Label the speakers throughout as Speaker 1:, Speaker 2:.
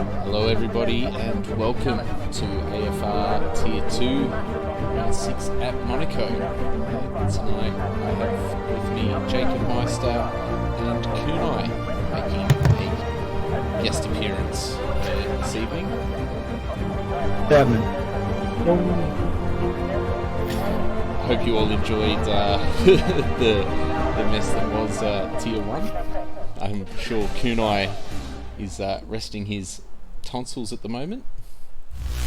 Speaker 1: Hello everybody and welcome to AFR Tier 2, Round 6 at Monaco. Tonight I have with me Jacob Meister and Kunai making a guest appearance this evening.
Speaker 2: Yeah, man.
Speaker 1: I hope you all enjoyed the mess that was Tier 1. I'm sure Kunai is resting his tonsils at the moment.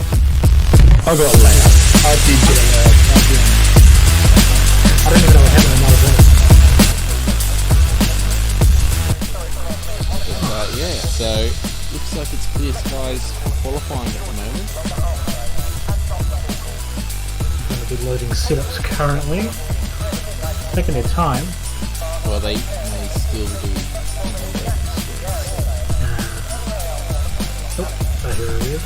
Speaker 2: I got loud. I did get loud. I don't even know what happened in another
Speaker 1: But yeah, so looks like it's clear skies qualifying at the moment.
Speaker 2: Going to be loading setups currently. Taking their time.
Speaker 1: Well, they may still do.
Speaker 2: Oh, I hear a rev.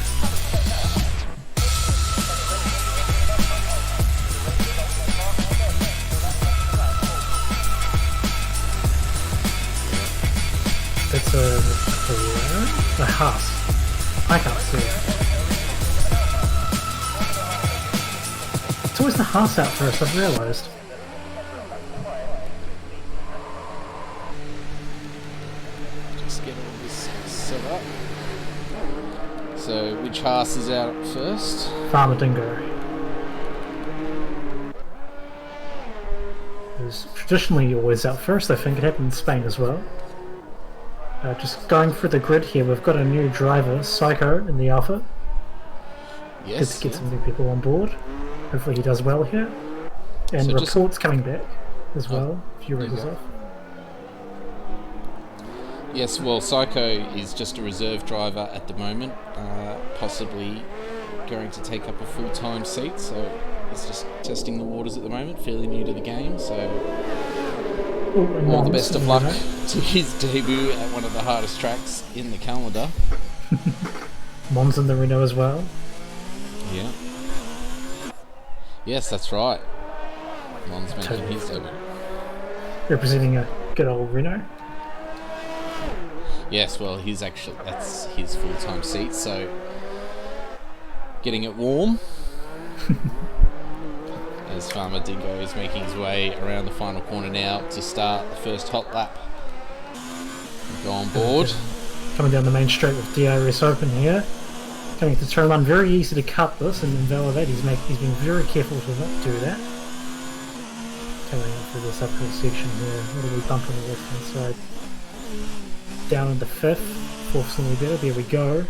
Speaker 2: It's a Haas. I can't see it. It's always the Haas out first, I've realised.
Speaker 1: Just get all this set up. So, which Haas is out first?
Speaker 2: Farmer Dingo. It was traditionally always out first. I think it happened in Spain as well. Just going through the grid here, we've got a new driver, Psycho, in the Alpha.
Speaker 1: Yes.
Speaker 2: Good to get some new people on board. Hopefully he does well here. And
Speaker 1: So
Speaker 2: reports coming back as well. A few races off.
Speaker 1: Yes, well, Psycho is just a reserve driver at the moment, possibly going to take up a full-time seat, so he's just testing the waters at the moment, fairly new to the game, so all the best of luck to his debut at one of the hardest tracks in the calendar.
Speaker 2: Mom's in the Renault as well.
Speaker 1: Yeah. Yes, that's right. Mon's making his debut.
Speaker 2: Representing a good old Renault.
Speaker 1: Yes, well, that's his full-time seat, so getting it warm as Farmer Dingo is making his way around the final corner now to start the first hot lap. Go on board.
Speaker 2: Coming down the main straight with DRS open here. Coming to turn one, very easy to cut this and invalidate. He's been very careful to not do that. Coming up through this uphill section here, little wee bump on the left hand side. Down into fifth, fourth's only better, there we go.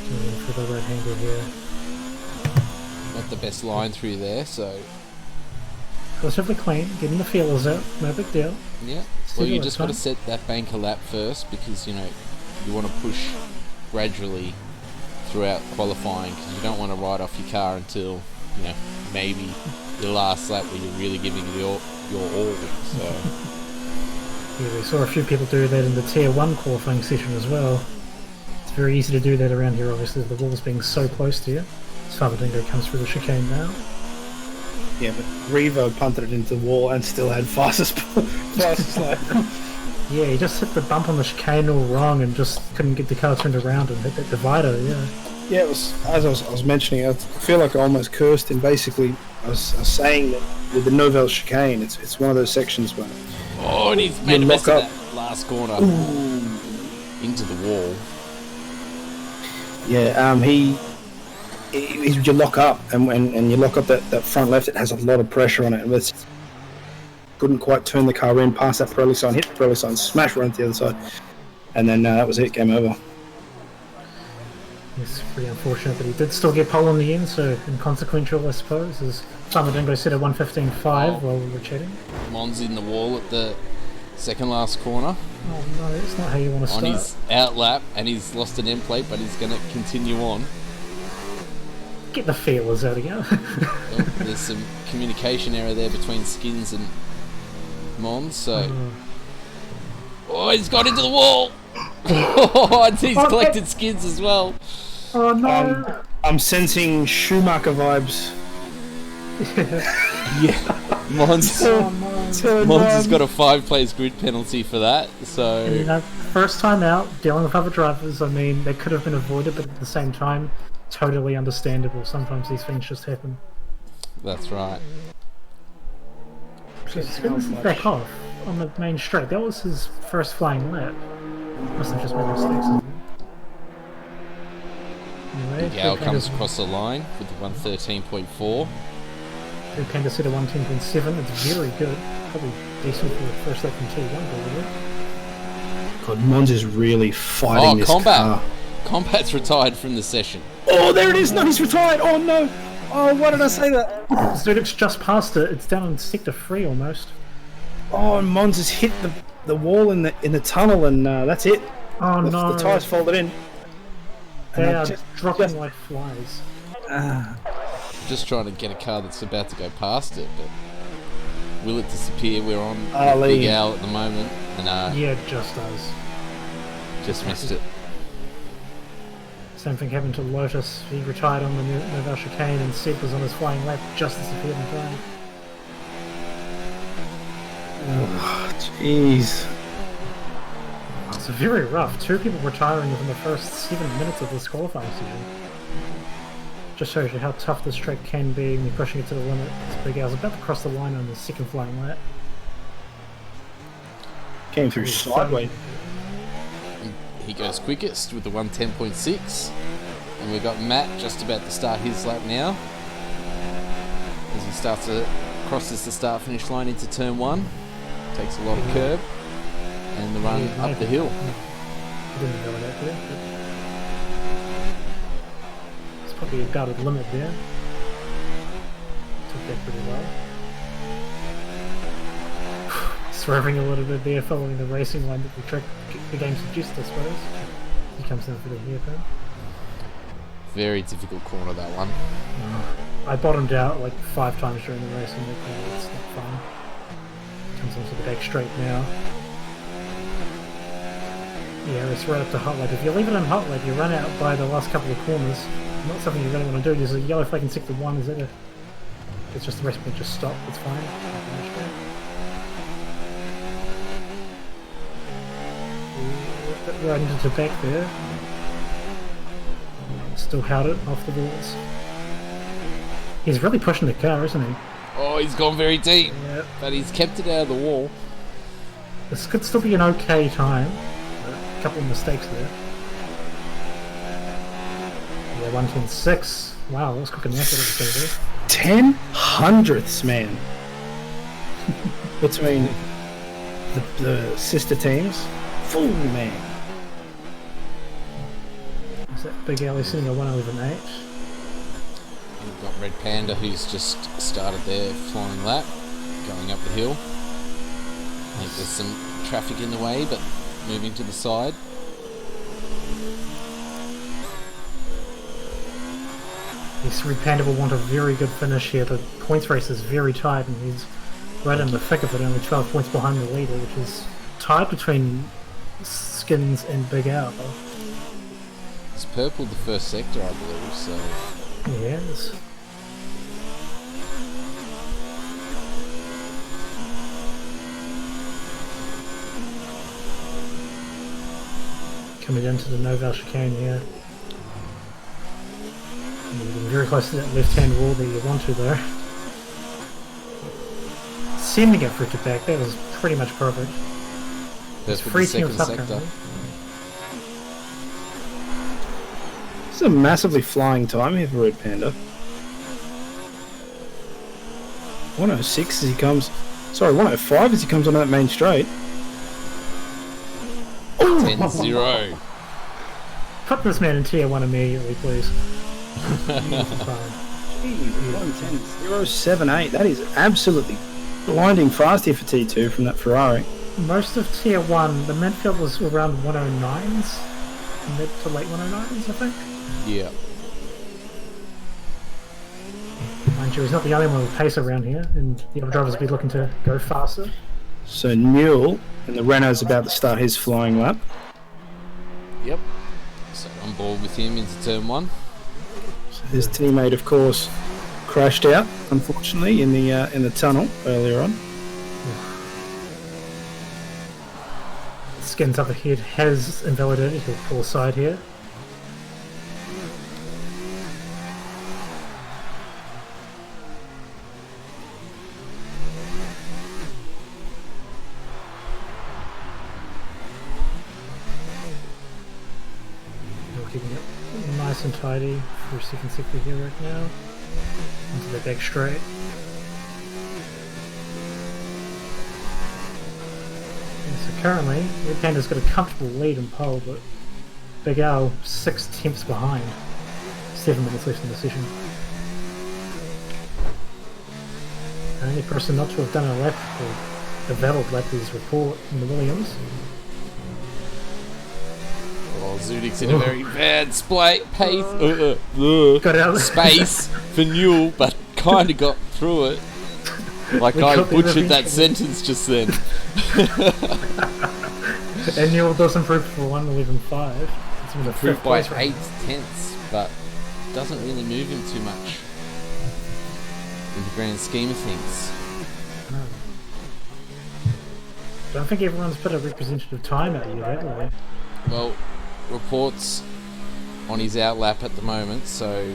Speaker 2: Coming in for the right hander here.
Speaker 1: Not the best line through there, so
Speaker 2: Relatively clean, getting the feelers out, no big deal.
Speaker 1: yeah. Well, you just got to set that banker lap first because you want to push gradually throughout qualifying because you don't want to ride off your car until maybe your last lap where you're really giving your all. So.
Speaker 2: Yeah, we saw a few people do that in the Tier 1 qualifying session as well. It's very easy to do that around here, obviously, the walls being so close to you. Farmer Dingo comes through the chicane now.
Speaker 3: Yeah, but Revo punted it into the wall and still had fastest lap.
Speaker 2: Yeah, he just hit the bump on the chicane all wrong and just couldn't get the car turned around and hit that divider, yeah.
Speaker 3: Yeah, it was, as I was mentioning, I feel like I almost cursed him. Basically, I was saying that with the Nouvelle chicane, it's one of those sections where...
Speaker 1: Oh, and he's made a mess of that last corner. Into the wall.
Speaker 3: Yeah, you lock up, and you lock up that front left, it has a lot of pressure on it, and it's couldn't quite turn the car in past that Pirelli sign, hit the Pirelli sign, smash right into the other side, and then that was it, game over.
Speaker 2: It's pretty unfortunate, but he did still get pole in the end, so inconsequential, I suppose, as Farmer Dingo said at 1:15.5 while we were chatting.
Speaker 1: Mon's in the wall at the second last corner.
Speaker 2: Oh no, that's not how you want to
Speaker 1: On
Speaker 2: start.
Speaker 1: his out lap, and he's lost an end plate, but he's going to continue on.
Speaker 2: Get the feelers out again.
Speaker 1: Well, there's some communication error there between Skins and Mon, so... Oh, he's got into the wall! Oh, and he's collected Skins as well.
Speaker 2: Oh no!
Speaker 3: I'm sensing Schumacher vibes.
Speaker 1: Yeah, Mon's...
Speaker 2: Oh no!
Speaker 1: Mons has got a 5 plays grid penalty for that, so...
Speaker 2: And, first time out, dealing with other drivers, I mean, they could have been avoided, but at the same time, totally understandable. Sometimes these things just happen.
Speaker 1: That's right.
Speaker 2: So Spins back off on the main straight. That was his first flying lap. Must have just made mistakes. Anyway,
Speaker 1: Gal comes across the line with 113.4.
Speaker 2: Panda set a 110.7. It's very good. Probably decent for the first lap from T1, probably.
Speaker 3: God, Mons is really fighting this car.
Speaker 1: Combat's retired from the session.
Speaker 3: Oh, there it is! No, he's retired! Oh, no! Oh, why did I say that?
Speaker 2: Dude, it's just past it. It's down in sector 3 almost.
Speaker 3: Oh, and Mons has hit the wall in the tunnel, and that's it.
Speaker 2: Oh, no.
Speaker 3: The tyres folded in.
Speaker 2: They are dropping like flies.
Speaker 1: Just trying to get a car that's about to go past it, but will it disappear? We're on Big Al at the moment, and
Speaker 2: yeah, it just does.
Speaker 1: Just missed it.
Speaker 2: Same thing happened to Lotus. He retired on the Noval chicane, and Seb was on his flying lap, just disappeared in time.
Speaker 3: Oh, jeez.
Speaker 2: It's very rough. 2 people retiring within the first 7 minutes of this qualifying season. Just shows you how tough this track can be when you're pushing it to the limit. This Big Al's about to cross the line on the second flying lap.
Speaker 3: Came through sideways.
Speaker 1: He goes quickest with the 110.6, and we've got Matt just about to start his lap now as he crosses the start finish line into turn 1. Takes a lot of curb and the run up the hill.
Speaker 2: Didn't go that there, it's probably a guarded limit there. Took that pretty well. Swerving a little bit there, following the racing line that the game suggests, I suppose. He comes down for the hairpin.
Speaker 1: Very difficult corner, that one.
Speaker 2: I bottomed out like 5 times during the race, and it's not fun. Comes onto the back straight now. Yeah, it's right up to hot lap. If you leave it on hot lap, you run out by the last couple of corners. Not something you really want to do. There's a yellow flag in sector 1. Is it it's just the rest will just stop. It's fine. Right into the back there. Still held it off the walls. He's really pushing the car, isn't he?
Speaker 1: Oh, he's gone very deep, but he's kept it out of the wall.
Speaker 2: This could still be an okay time. A couple of mistakes there. Yeah, 110.6. Wow, that was cooking the effort it was going to do.
Speaker 3: 10 hundredths, man. Between the sister teams. Fool, man.
Speaker 2: Is that Big Alley sitting at 111.8?
Speaker 1: We've got Red Panda, who's just started their flying lap, going up the hill. I think there's some traffic in the way, but moving to the side.
Speaker 2: This Red Panda will want a very good finish here. The points race is very tight, and he's right in the thick of it, only 12 points behind the leader, which is tied between Skins and Big Al.
Speaker 1: He's purpled the first sector, I believe, so...
Speaker 2: Yes. Coming into the Noval chicane here. You're getting very close to that left-hand wall that you want to, though. Sending it for it to back, that was pretty much perfect.
Speaker 1: That's for the second sector.
Speaker 3: This is a massively flying time here for Red Panda. 106 as he comes... Sorry, 105 as he comes on that main straight.
Speaker 1: 10-0.
Speaker 2: Put this man in tier 1 immediately, please.
Speaker 3: 078. That is absolutely blinding fast here for T2 from that Ferrari.
Speaker 2: Most of tier 1, the midfield was around 109s. Mid to late 109s, I think.
Speaker 1: Yeah.
Speaker 2: Mind you, he's not the only one with pace around here, and the other drivers will be looking to go faster.
Speaker 3: So Newell and the Renault's about to start his flying lap.
Speaker 1: Yep. So on board with him into turn 1.
Speaker 3: So his teammate, of course, crashed out, unfortunately, in the tunnel earlier on.
Speaker 2: Skins up ahead has invalidated. He'll pull aside here. We're keeping it nice and tidy for second sector here right now. Onto the back straight. So currently, Red Panda's got a comfortable lead in pole, but Big Al 6 tenths behind. 7 minutes left in the session. The only person not to have done a lap, or a valid lap, is Report in the Williams.
Speaker 1: Oh, Zudik's in a very bad pace.
Speaker 2: Got out
Speaker 1: Space for Newell, but kind of got through it. Like
Speaker 2: We
Speaker 1: I
Speaker 2: got there
Speaker 1: butchered that
Speaker 2: eventually.
Speaker 1: sentence just then.
Speaker 2: And Newell does improve for 1:11.5. It's in the
Speaker 1: Improved
Speaker 2: fifth
Speaker 1: by
Speaker 2: place right
Speaker 1: 8 tenths, but doesn't really move him too much in the grand scheme of things.
Speaker 2: now. I don't think everyone's put a representative time out yet, have they?
Speaker 1: Well, Report's on his outlap at the moment, so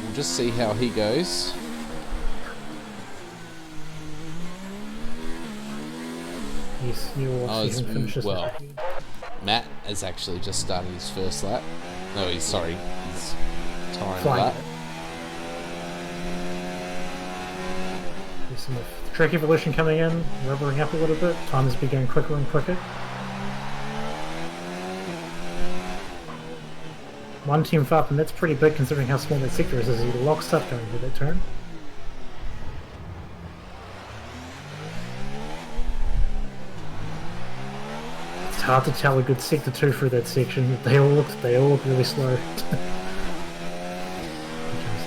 Speaker 1: we'll just see how he goes.
Speaker 2: Yes, Newell obviously hasn't finished this
Speaker 1: well,
Speaker 2: lap.
Speaker 1: Matt has actually just started his first lap. No, his time
Speaker 2: Flying
Speaker 1: lap.
Speaker 2: it. There's some track evolution coming in, rubbering up a little bit. Time has been going quicker and quicker. 1 tenth up, and that's pretty big considering how small that sector is as he locks up going through that turn. It's hard to tell a good sector 2 through that section. They all look really slow. He comes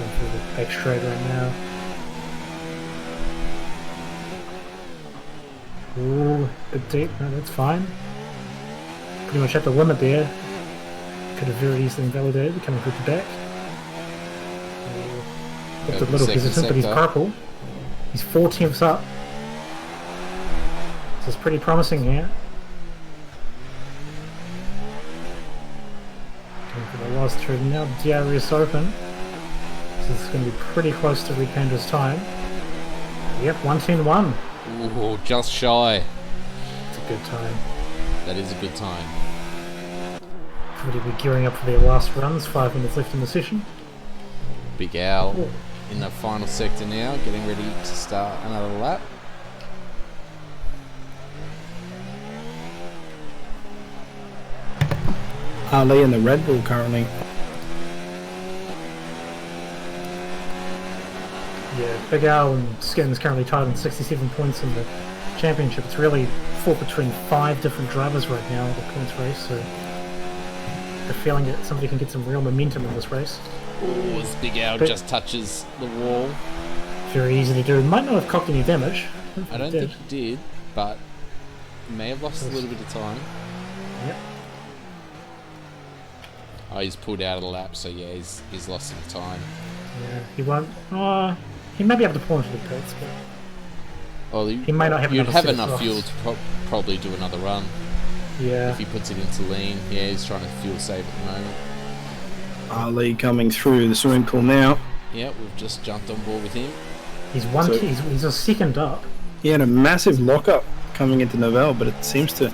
Speaker 2: in through the back straight right now. Ooh, bit deep. No, that's fine. Pretty much at the limit there. Could have very easily invalidated coming through the back. Looked a little
Speaker 1: Second
Speaker 2: hesitant, but he's
Speaker 1: sector.
Speaker 2: purple. He's 4 tenths up. This is pretty promising here. Going for the last turn now, DRS open. So this is going to be pretty close to Red Panda's time. Yep, 1:10.1.
Speaker 1: Ooh, just shy.
Speaker 2: It's a good time.
Speaker 1: That is a good time.
Speaker 2: Everybody will be gearing up for their last runs, 5 minutes left in the session.
Speaker 1: Big Al
Speaker 2: Ooh.
Speaker 1: in the final sector now, getting ready to start another lap.
Speaker 3: Ali and the Red Bull currently.
Speaker 2: Yeah, Big Al and Skin's currently tied on 67 points in the championship. It's really fought between 5 different drivers right now in the points race, so the feeling that somebody can get some real momentum in this race.
Speaker 1: Ooh, as Big Al
Speaker 2: But-
Speaker 1: just touches the wall.
Speaker 2: Very easy to do. Might not have cocked any damage.
Speaker 1: I don't
Speaker 2: he
Speaker 1: think he did, but he may have lost a little bit of time.
Speaker 2: Yep.
Speaker 1: Oh, he's pulled out of the lap, so yeah, he's lost some time.
Speaker 2: Yeah, he won't. He may be able to pull into the pits, but
Speaker 1: Well,
Speaker 2: he may not have
Speaker 1: you'd
Speaker 2: enough
Speaker 1: have
Speaker 2: set of
Speaker 1: enough
Speaker 2: softs.
Speaker 1: fuel to probably do another run
Speaker 2: yeah.
Speaker 1: if he puts it into lean. Yeah, he's trying to fuel save at the moment.
Speaker 3: Ali coming through the swimming pool now.
Speaker 1: Yeah, we've just jumped on board with him.
Speaker 2: He's one.
Speaker 3: So-
Speaker 2: He's a second up.
Speaker 3: He had a massive lockup coming into Novell, but it seems to.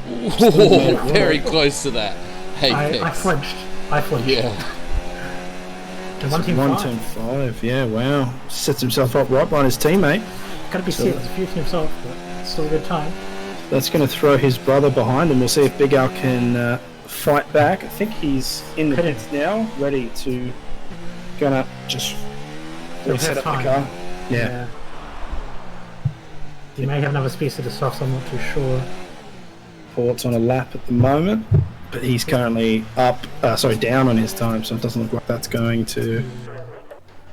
Speaker 1: Ooh, very close to that. Hey,
Speaker 2: I flinched. I flinched.
Speaker 1: Yeah.
Speaker 2: And 1:10.5.
Speaker 3: 1:10.5, yeah, wow. Sets himself up right behind his teammate.
Speaker 2: Gotta be
Speaker 3: So-
Speaker 2: said, it's a few tenths off, but still a good time.
Speaker 3: That's going to throw his brother behind him. We'll see if Big Al can fight back. I think he's in the
Speaker 2: Pitted.
Speaker 3: pits now, ready to. Gonna just
Speaker 2: He'll
Speaker 3: reset
Speaker 2: have
Speaker 3: up the
Speaker 2: time.
Speaker 3: car. Yeah.
Speaker 2: He may have another spare set of softs, I'm not too sure.
Speaker 3: Port's on a lap at the moment, but he's currently down on his time, so it doesn't look like that's going to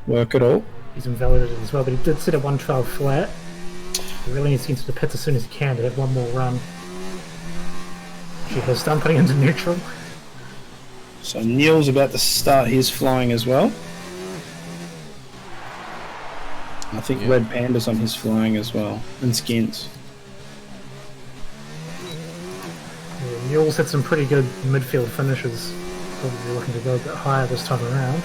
Speaker 3: work at all.
Speaker 2: He's invalidated as well, but he did set a 1:12 flat. He really needs to get into the pits as soon as he can to have one more run. She has done putting into neutral.
Speaker 3: So Neil's about to start his flying as well. I think
Speaker 1: Yeah.
Speaker 3: Red Panda's on his flying as well, and Skins.
Speaker 2: Mules had some pretty good midfield finishes. Probably looking to go a bit higher this time around.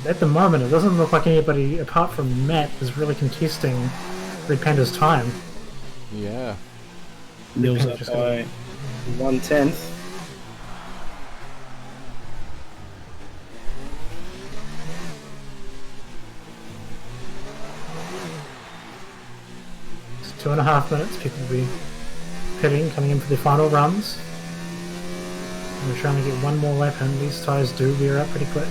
Speaker 2: At the moment, it doesn't look like anybody apart from Matt is really contesting Red Panda's time.
Speaker 1: Yeah.
Speaker 3: Nils up by 1/10.
Speaker 2: It's 2.5 minutes. People will be pitting, coming in for their final runs. And we're trying to get one more lap in. These tyres do wear out pretty quick.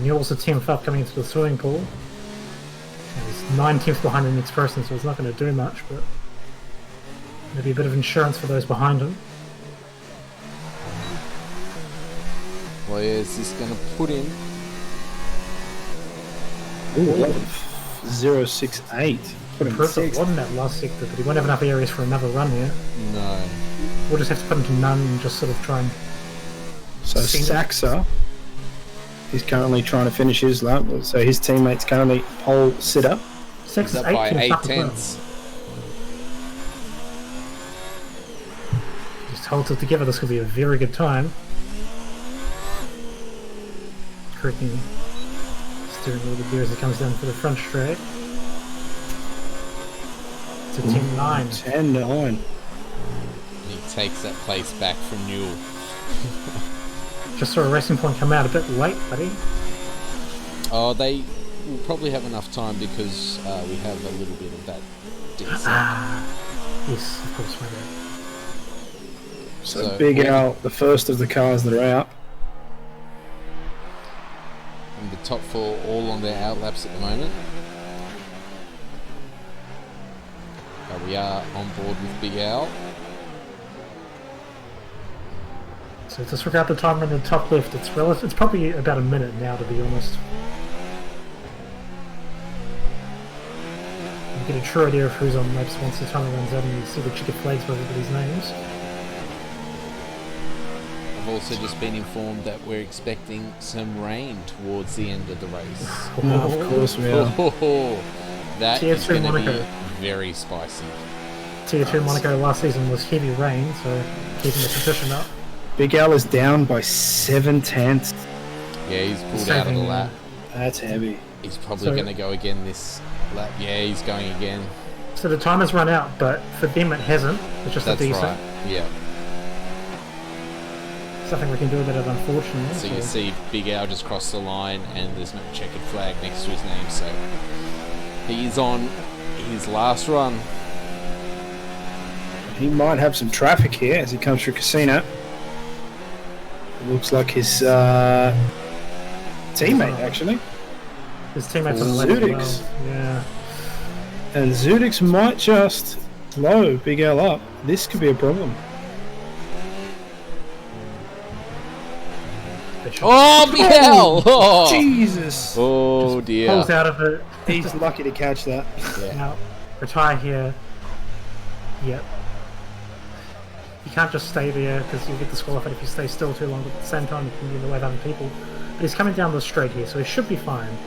Speaker 2: Mule's the 10th up coming into the swimming pool. And he's 9/10 behind the next person, so it's not going to do much, but maybe a bit of insurance for those behind him.
Speaker 1: Well, yeah, is this going to put in?
Speaker 3: Ooh, 0.68. Put him
Speaker 2: Impressive,
Speaker 3: sixth.
Speaker 2: wasn't that last sector, but he won't have enough areas for another run here.
Speaker 1: No.
Speaker 2: We'll just have to put him to none and just sort of try and...
Speaker 3: So Saxa is currently trying to finish his lap. So his teammate's currently pole sitter.
Speaker 2: Six
Speaker 1: He's
Speaker 2: is
Speaker 1: up by
Speaker 2: 8
Speaker 1: 8 tenths.
Speaker 2: Just holds it together, this could be a very good time. Correcting steering wheel the gear as it comes down for the front straight. It's a 10-9.
Speaker 3: 10-9.
Speaker 1: He takes that place back from Newell.
Speaker 2: Just saw a racing point come out a bit late, buddy.
Speaker 1: Oh, they will probably have enough time because we have a little bit of that descent.
Speaker 2: Yes, of course, my bad.
Speaker 3: So Big Al, the first of the cars that are out.
Speaker 1: And the top four all on their outlaps at the moment. But we are on board with Big Al.
Speaker 2: So disregard the timer in the top left. It's probably about a minute now, to be honest. You get a true idea of who's on laps once the timer runs out and you see the checkered flags for everybody's names.
Speaker 1: I've also just been informed that we're expecting some rain towards the end of the race.
Speaker 3: Oh, of course we are.
Speaker 1: That
Speaker 2: Tier
Speaker 1: is
Speaker 2: 2
Speaker 1: going to be
Speaker 2: Monaco.
Speaker 1: very spicy.
Speaker 2: Tier 2 Monaco last season was heavy rain, so keeping the position up.
Speaker 3: Big Al is down by 7/10.
Speaker 1: Yeah, he's pulled out of the lap.
Speaker 3: That's heavy.
Speaker 1: He's probably going to go again this lap. Yeah, he's going again.
Speaker 2: So the timer's run out, but for them it hasn't. It's just
Speaker 1: That's
Speaker 2: a decent.
Speaker 1: right. Yeah.
Speaker 2: Something we can do about it, unfortunately.
Speaker 1: So you see Big Al just cross the line and there's no checkered flag next to his name, so he is on his last run.
Speaker 3: He might have some traffic here as he comes through Casino. It looks like his teammate, actually.
Speaker 2: His teammates on the left as
Speaker 3: Zudix.
Speaker 2: well. Yeah.
Speaker 3: And Zudix might just blow Big Al up. This could be a problem.
Speaker 1: Oh, Big Al! Oh.
Speaker 3: Jesus!
Speaker 1: Oh dear.
Speaker 2: Pulls out of it.
Speaker 3: He's lucky to catch that.
Speaker 1: Yeah.
Speaker 2: Now, retire here. Yep. You can't just stay there because you'll get disqualified if you stay still too long, but at the same time you can be in the way of other people. But he's coming down the straight here, so he should be fine.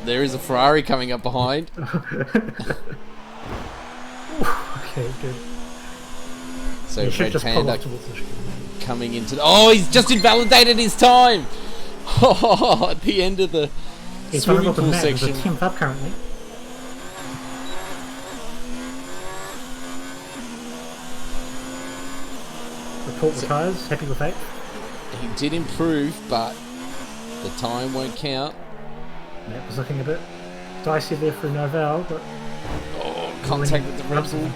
Speaker 1: There is a Ferrari coming up behind.
Speaker 2: Okay, good.
Speaker 1: So
Speaker 2: He should
Speaker 1: Red
Speaker 2: just pull
Speaker 1: Panda
Speaker 2: off towards the
Speaker 1: coming into the... Oh, he's just invalidated his time! Oh, at the end of the
Speaker 2: He's
Speaker 1: swimming
Speaker 2: vulnerable to
Speaker 1: pool
Speaker 2: Matt. He's a
Speaker 1: section.
Speaker 2: 10th up currently. Report the tyres. Happy with that.
Speaker 1: He did improve, but the time won't count.
Speaker 2: Matt was looking a bit dicey there for Novell, but
Speaker 1: Oh, contact with the Red Bull.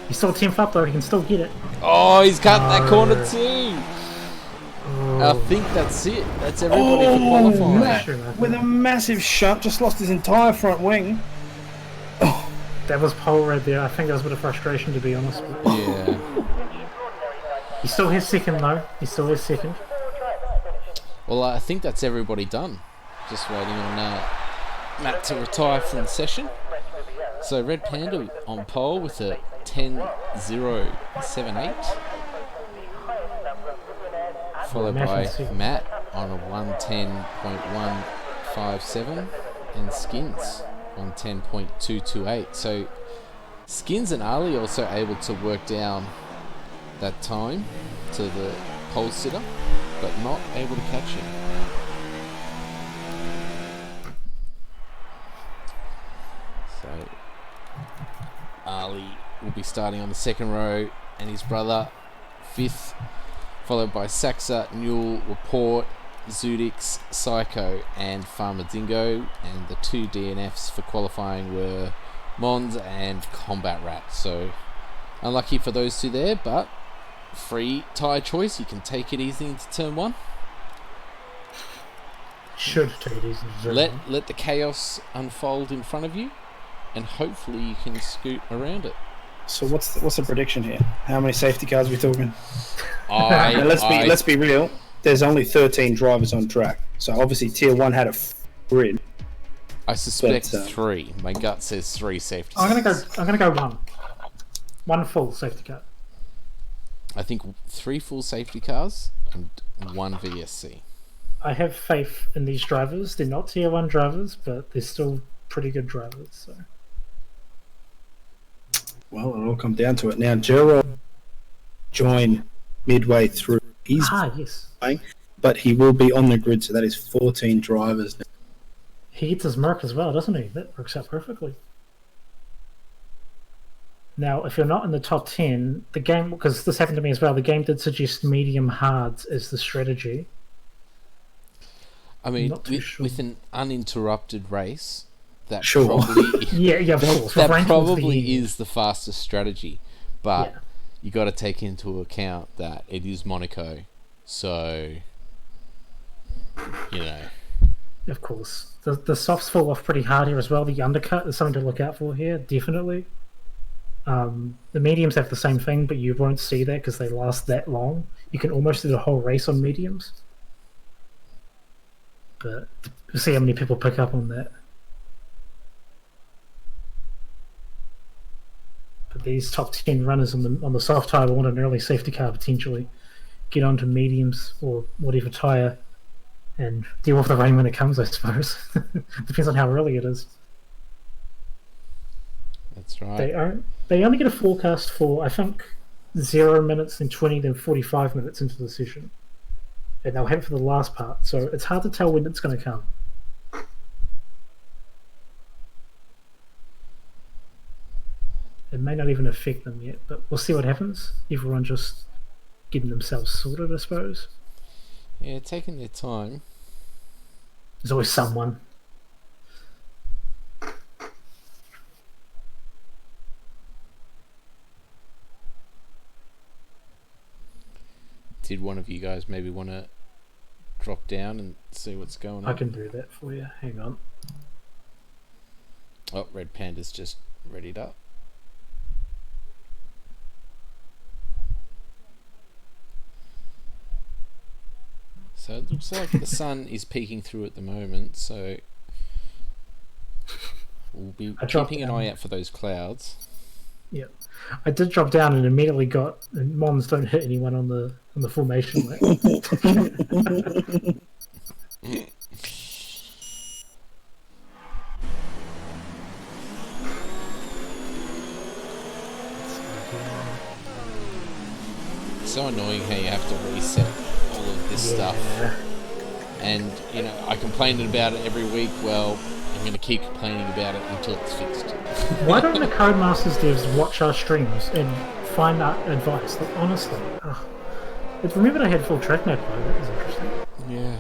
Speaker 2: he's still 10th up though. He can still get it.
Speaker 1: Oh, he's cut that
Speaker 2: No.
Speaker 1: corner too. I think that's it. That's everybody for qualifying.
Speaker 3: Matt,
Speaker 2: Sure, I
Speaker 3: with a massive shunt, just lost his entire front wing.
Speaker 2: That was pole right there. I think that was a bit of frustration, to be honest. But
Speaker 1: Yeah.
Speaker 2: he still has second though. He still has second.
Speaker 1: Well, I think that's everybody done. Just waiting on Matt to retire from the session. So Red Panda on pole with a 10.078. Followed by Matt on a 110.157. And Skins on 10.228. So Skins and Ali also able to work down that time to the pole sitter, but not able to catch him. So Ali will be starting on the second row, and his brother fifth, followed by Saxa, Newell, Report, Zudix, Psycho, and Farmer Dingo. And the two DNFs for qualifying were Mons and Combat Rat. So unlucky for those two there, but free tyre choice. You can take it easy into turn one.
Speaker 2: Should take it easy into turn one.
Speaker 1: Let the chaos unfold in front of you, and hopefully you can scoot around it.
Speaker 3: So what's the prediction here? How many safety cars are we talking?
Speaker 1: Now
Speaker 3: let's be real. There's only 13 drivers on track, so obviously Tier 1 had a grid.
Speaker 1: I suspect 3. My gut says 3 safety cars.
Speaker 2: I'm gonna go one full safety car.
Speaker 1: I think 3 full safety cars and 1 VSC.
Speaker 2: I have faith in these drivers. They're not Tier 1 drivers, but they're still pretty good drivers. So.
Speaker 3: Well, it'll all come down to it. Now, Gerald joined midway through. He's
Speaker 2: yes.
Speaker 3: playing, but he will be on the grid, so that is 14 drivers now.
Speaker 2: He gets his mark as well, doesn't he? That works out perfectly. Now, if you're not in the top 10, the game, because this happened to me as well, the game did suggest medium hards as the strategy.
Speaker 1: I mean, with an uninterrupted race, that
Speaker 3: Sure.
Speaker 1: probably
Speaker 2: of course.
Speaker 1: that probably is the fastest strategy. But
Speaker 2: Yeah.
Speaker 1: you got to take into account that it is Monaco, so you know.
Speaker 2: Of course. The softs fall off pretty hard here as well. The undercut is something to look out for here, definitely. The mediums have the same thing, but you won't see that because they last that long. You can almost do the whole race on mediums. But we'll see how many people pick up on that. But these top 10 runners on the soft tyre will want an early safety car potentially. Get onto mediums or whatever tyre and deal with the rain when it comes, I suppose. Depends on how early it is.
Speaker 1: That's right.
Speaker 2: They only get a forecast for, I think, 0 minutes, then 20, then 45 minutes into the session. And they'll have it for the last part, so it's hard to tell when it's going to come. It may not even affect them yet, but we'll see what happens. Everyone just getting themselves sorted, I suppose.
Speaker 1: Yeah, taking their time.
Speaker 2: There's always someone.
Speaker 1: Did one of you guys maybe want to drop down and see what's going on?
Speaker 2: I can do that for you. Hang on.
Speaker 1: Oh, Red Panda's just readied up. So it looks like the sun is peeking through at the moment, so we'll be keeping an eye out for those clouds.
Speaker 2: Yep. I did drop down and immediately got Mons don't hit anyone on the formation lap.
Speaker 1: It's so annoying how you have to reset all of this stuff. And, you know, I complained about it every week. Well, I'm going to keep complaining about it until it's fixed.
Speaker 2: Why don't the Codemasters devs watch our streams and find out advice? Like, honestly. But remember I had full track map though, that was interesting.
Speaker 1: Yeah.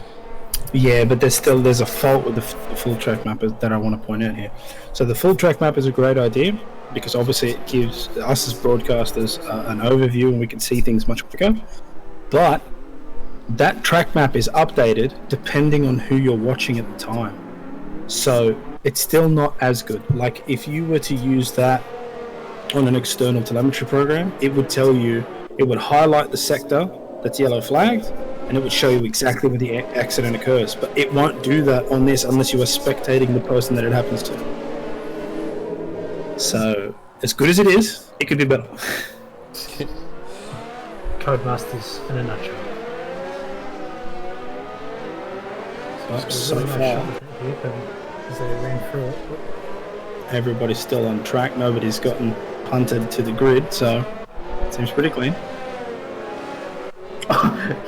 Speaker 3: Yeah, but there's a fault with the full track map that I want to point out here. So the full track map is a great idea because obviously it gives us as broadcasters an overview and we can see things much quicker. But that track map is updated depending on who you're watching at the time. So it's still not as good. Like if you were to use that on an external telemetry program, it would tell you, it would highlight the sector that's yellow flagged and it would show you exactly where the accident occurs. But it won't do that on this unless you are spectating the person that it happens to. So, as good as it is, it could be better.
Speaker 2: Codemasters in a nutshell.
Speaker 3: So
Speaker 2: really
Speaker 3: far,
Speaker 2: nice shot as they ran through it.
Speaker 3: everybody's still on track. Nobody's gotten punted to the grid, so it seems pretty clean.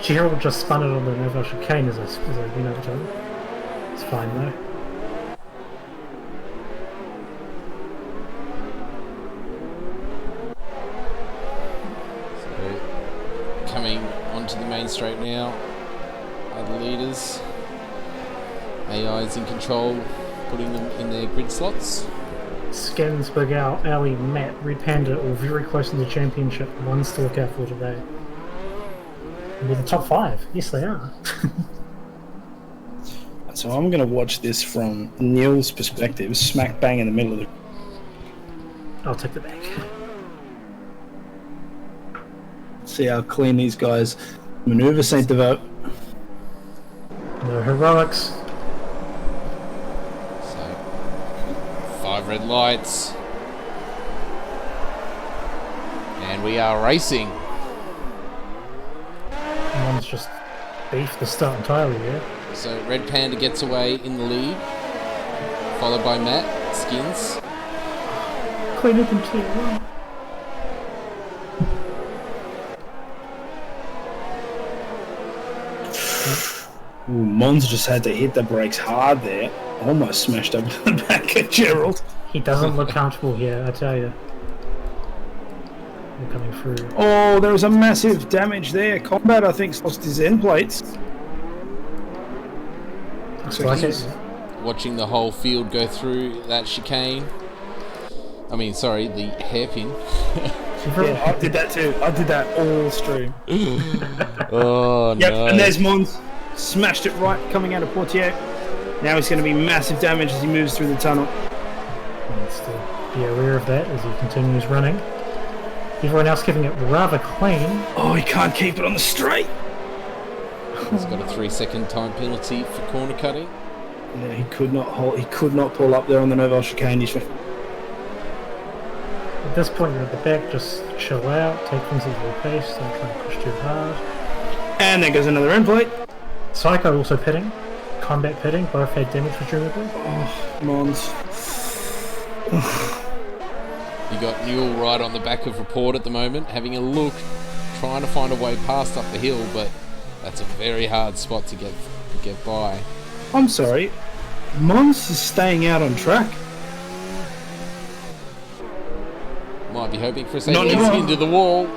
Speaker 2: Gerald just spun it on the Novo chicane as I went over to him. It's fine though.
Speaker 1: So coming onto the main straight now are the leaders. AI is in control, putting them in their grid slots.
Speaker 2: Skins, Big Al, Ali, Matt, Red Panda, all very close to the championship. One's to look out for today. They're the top 5. Yes, they are.
Speaker 3: So I'm going to watch this from Neil's perspective, smack bang in the middle of the...
Speaker 2: I'll take the back.
Speaker 3: See how clean these guys maneuver Saint Devote.
Speaker 2: No heroics.
Speaker 1: So 5 red lights. And we are racing.
Speaker 2: One's just beef the start entirely, yeah.
Speaker 1: So Red Panda gets away in the lead, followed by Matt, Skins.
Speaker 2: Cleaner than tier 1.
Speaker 3: Ooh, Mons just had to hit the brakes hard there. Almost smashed up the back of Gerald.
Speaker 2: He doesn't look comfortable here, I tell you. They're coming through.
Speaker 3: Oh, there was a massive damage there. Combat, I think, lost his end plates.
Speaker 2: Looks
Speaker 1: So
Speaker 2: like
Speaker 1: he's
Speaker 2: it.
Speaker 1: watching the whole field go through that chicane. I mean, sorry, the hairpin.
Speaker 3: Yeah, I did that too. I did that all stream.
Speaker 1: Oh,
Speaker 3: Yep,
Speaker 1: no.
Speaker 3: and there's Mons. Smashed it right coming out of Portier. Now he's going to be massive damage as he moves through the tunnel.
Speaker 2: Needs to be aware of that as he continues running. Everyone else keeping it rather clean.
Speaker 3: Oh, he can't keep it on the straight.
Speaker 1: He's got a 3-second time penalty for corner cutting.
Speaker 3: Yeah, he could not hold. He could not pull up there on the Novel chicane. He's...
Speaker 2: At this point, you're at the back, just chill out, take things at your pace, don't try and push too hard.
Speaker 3: And there goes another end plate.
Speaker 2: Psycho also pitting, combat pitting, both had damage presumably.
Speaker 3: Oh, Mons.
Speaker 1: You got Newell right on the back of report at the moment, having a look, trying to find a way past up the hill, but that's a very hard spot to get by.
Speaker 3: I'm sorry. Mons is staying out on track.
Speaker 1: Might be hoping for a
Speaker 3: Not
Speaker 1: second
Speaker 3: anymore.
Speaker 1: into the wall.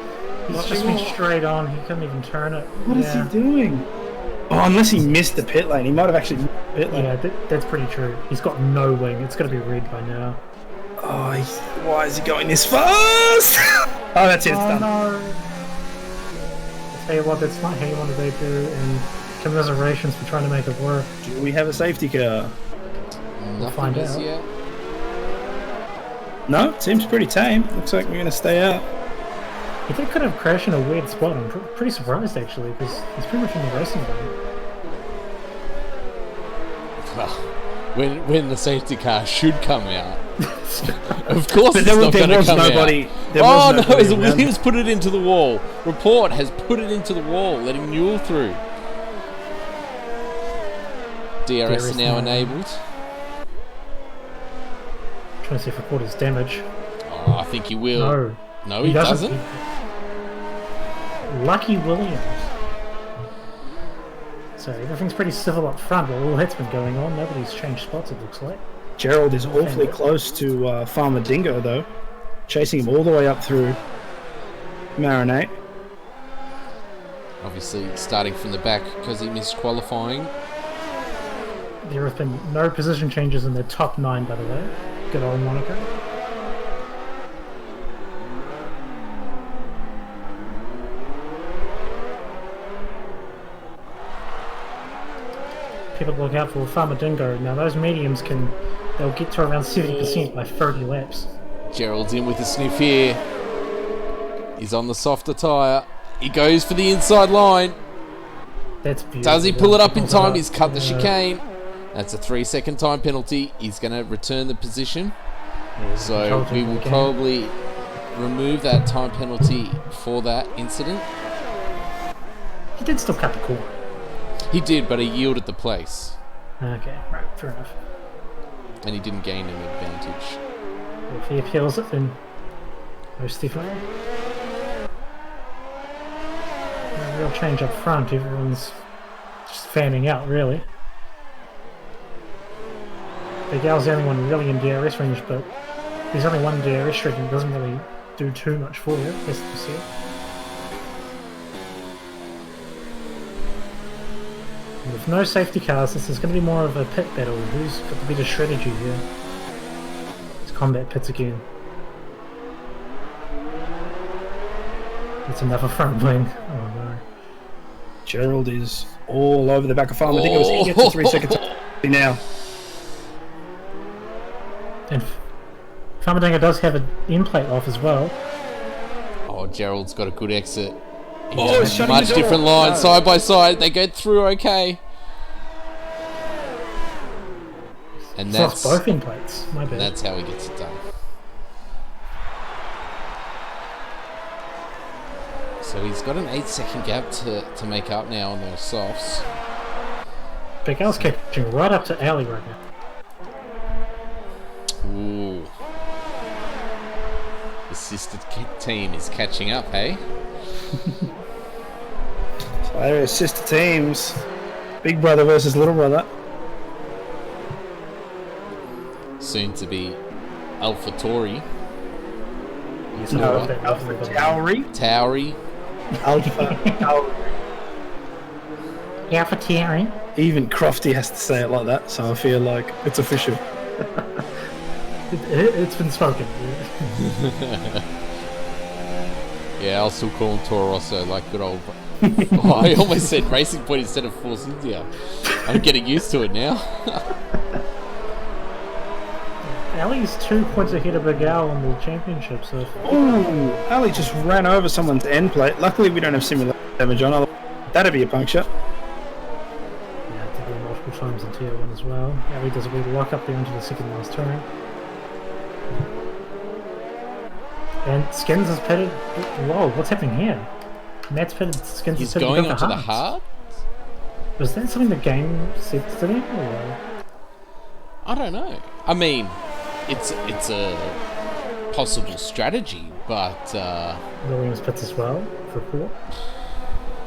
Speaker 2: He's just been straight on, he couldn't even turn it.
Speaker 3: What is he doing? Oh, unless he missed the pit lane. He might have actually missed the pit lane.
Speaker 2: Yeah, that's pretty true. He's got no wing, it's got to be red by now.
Speaker 3: Oh, why is he going this fast? Oh, that's it. It's done.
Speaker 2: No. I'll tell you what, that's not how you want to debut, and commiserations for trying to make it work.
Speaker 3: Do we have a safety car?
Speaker 1: Nothing
Speaker 2: find
Speaker 1: as
Speaker 2: out.
Speaker 1: yet.
Speaker 3: No, it seems pretty tame. Looks like we're going to stay out.
Speaker 2: He did kind of crash in a weird spot. I'm pretty surprised actually, because he's pretty much in the racing lane.
Speaker 1: Well, when the safety car should come out. Of course,
Speaker 3: But
Speaker 1: it's
Speaker 3: there
Speaker 1: not going to
Speaker 3: was
Speaker 1: come
Speaker 3: nobody.
Speaker 1: out.
Speaker 3: There
Speaker 1: Oh
Speaker 3: was
Speaker 1: no!
Speaker 3: nobody
Speaker 1: As
Speaker 3: around.
Speaker 1: Williams put it into the wall. Report has put it into the wall, letting Newell through. DRS now enabled.
Speaker 2: Trying to see if Report is damage.
Speaker 1: Oh, I think he will.
Speaker 2: No.
Speaker 1: No, he doesn't.
Speaker 2: Lucky Williams. So everything's pretty civil up front, but all that's been going on. Nobody's changed spots, it looks like.
Speaker 3: Gerald is awfully close to Farmer Dingo, though. Chasing him all the way up through Marinate.
Speaker 1: Obviously, starting from the back because he missed qualifying.
Speaker 2: There have been no position changes in the top 9, by the way. Good old Monaco. People look out for Farmer Dingo. Now those mediums they'll get to around 70% by 30 laps.
Speaker 1: Gerald's in with a sniff here. He's on the softer tyre. He goes for the inside line.
Speaker 2: That's beautiful.
Speaker 1: Does he pull it up in
Speaker 2: Pulls it
Speaker 1: time?
Speaker 2: up.
Speaker 1: He's cut the
Speaker 2: Yeah.
Speaker 1: chicane. That's a 3-second time penalty. He's going to return the position.
Speaker 2: Yeah,
Speaker 1: So
Speaker 2: controls
Speaker 1: we
Speaker 2: it
Speaker 1: will
Speaker 2: again.
Speaker 1: probably remove that time penalty for that incident.
Speaker 2: He did still cut the corner.
Speaker 1: He did, but he yielded the place.
Speaker 2: Okay, right, fair enough.
Speaker 1: And he didn't gain any advantage.
Speaker 2: If he appeals it, then most definitely. No real change up front. Everyone's just fanning out, really. Big Al's the only one really in DRS range, but there's only one DRS range and it doesn't really do too much for you, as you see. And with no safety cars, this is going to be more of a pit battle. Who's got the better strategy here? It's combat pits again. It's another front wing. Oh no.
Speaker 3: Gerald is all over the back of farm. I think he gets a 3-second now.
Speaker 2: And Farmadanga does have an end plate off as well.
Speaker 1: Oh, Gerald's got a good exit. He's
Speaker 3: Oh,
Speaker 1: on
Speaker 3: shutting
Speaker 1: much
Speaker 3: the door.
Speaker 1: different line,
Speaker 3: No.
Speaker 1: side by side. They go through okay. And
Speaker 2: He's lost
Speaker 1: that's
Speaker 2: both end plates. My bad.
Speaker 1: that's how he gets it done. So he's got an 8-second gap to make up now on those softs.
Speaker 2: Big Al's catching right up to Ali right now.
Speaker 1: Ooh. The sister team is catching up, hey?
Speaker 3: So there are sister teams. Big brother versus little brother.
Speaker 1: Soon to be Alpha Tori.
Speaker 2: He's
Speaker 3: No,
Speaker 2: not that
Speaker 3: Alpha
Speaker 2: level.
Speaker 3: Tauri.
Speaker 1: Tauri.
Speaker 3: Alpha Tauri.
Speaker 2: Alpha Thierry.
Speaker 3: Even Crofty has to say it like that, so I feel like it's official.
Speaker 2: It's been spoken.
Speaker 1: Yeah, I'll still call him Toro Rosso, like good old... Oh, I almost said Racing Point instead of Force India. I'm getting used to it now.
Speaker 2: Ali's 2 points ahead of Big Al in the championship, so...
Speaker 3: Ooh, Ali just ran over someone's end plate. Luckily we don't have similar damage on, otherwise that'd be a puncture.
Speaker 2: Yeah, it did it multiple times in Tier 1 as well. Ali does a wee lock up there into the second last turn. And Skins is pitted... Whoa, what's happening here? Matt's pitted, Skins
Speaker 1: He's
Speaker 2: is pitted
Speaker 1: going
Speaker 2: to go for
Speaker 1: onto the
Speaker 2: Hearts.
Speaker 1: hard?
Speaker 2: Was that something the game said to them, or...?
Speaker 1: I don't know. I mean, it's a possible strategy, but
Speaker 2: Williams pits as well, for 4.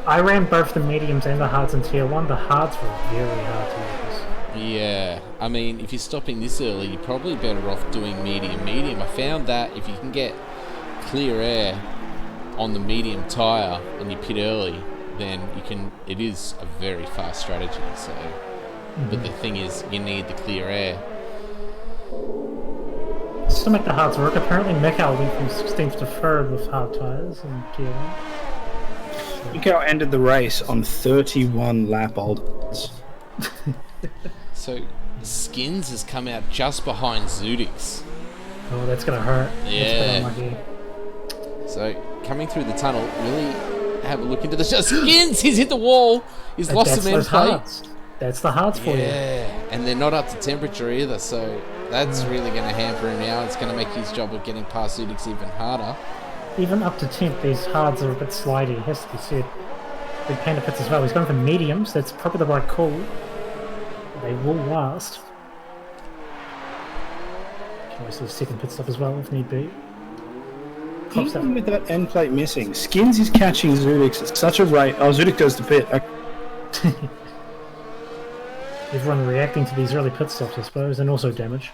Speaker 2: I ran both the mediums and the hards in Tier 1. The hards were very hard to use.
Speaker 1: yeah. I mean, if you're stopping this early, you're probably better off doing medium. I found that if you can get clear air on the medium tyre and you pit early, then you can. It is a very fast strategy. So, but the thing is, you need the clear air.
Speaker 2: Just to make the hards work, apparently Mikhail went from 16th to 3rd with hard tyres in Tier 1.
Speaker 3: Mikhail ended the race on 31 lap olds.
Speaker 1: So Skins has come out just behind Zudix.
Speaker 2: Oh, that's going to hurt.
Speaker 1: Yeah.
Speaker 2: That's unlucky.
Speaker 1: So coming through the tunnel, really have a look into the Skins. He's hit the wall. He's lost
Speaker 2: That's
Speaker 1: some end
Speaker 2: those
Speaker 1: plate.
Speaker 2: hards. That's the hards for you.
Speaker 1: Yeah, and they're not up to temperature either, so that's really going to hamper him now. It's going to make his job of getting past Zudix even harder.
Speaker 2: Even up to 10th, these hards are a bit slidey, has to be said. Big Panda pits as well. He's going for mediums. That's probably the right call. They will last. Can always do a second pit stop as well if need be. Pops
Speaker 3: Even
Speaker 2: up.
Speaker 3: with that end plate missing, Skins is catching Zudix at such a rate. Oh, Zudix goes to pit.
Speaker 2: Everyone reacting to these early pit stops, I suppose, and also damage.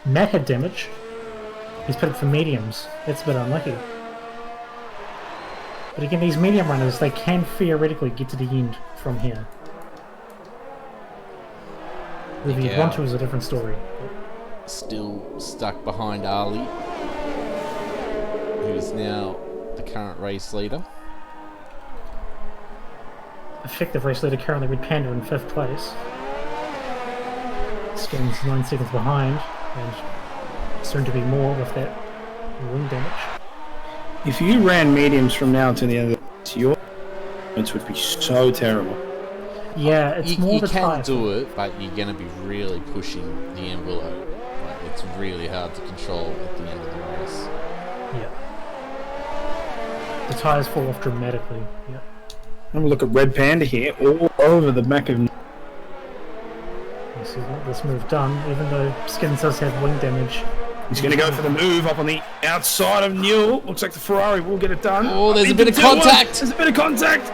Speaker 2: Matt had damage. He's pitted for mediums. That's a bit unlucky. But again, these medium runners, they can theoretically get to the end from here. Whether you want to is a different story.
Speaker 1: Still stuck behind Ali, who is now the current race leader.
Speaker 2: Effective race leader currently with Panda in 5th place. Skins 9 seconds behind, and soon to be more with that wing damage.
Speaker 3: If you ran mediums from now to the end of the race, your points would be so terrible.
Speaker 2: Yeah, it's more
Speaker 1: you
Speaker 2: the
Speaker 1: can
Speaker 2: tyre.
Speaker 1: do it, but you're going to be really pushing the envelope. Like, it's really hard to control at the end of the race.
Speaker 2: Yeah. The tyres fall off dramatically. Yeah.
Speaker 3: Have a look at Red Panda here, all over the back of.
Speaker 2: This is not this move done, even though Skins does have wing damage.
Speaker 3: He's going to go for the move up on the outside of Newell. Looks like the Ferrari will get it done.
Speaker 1: Oh, there's a bit of contact.
Speaker 3: There's a bit of contact.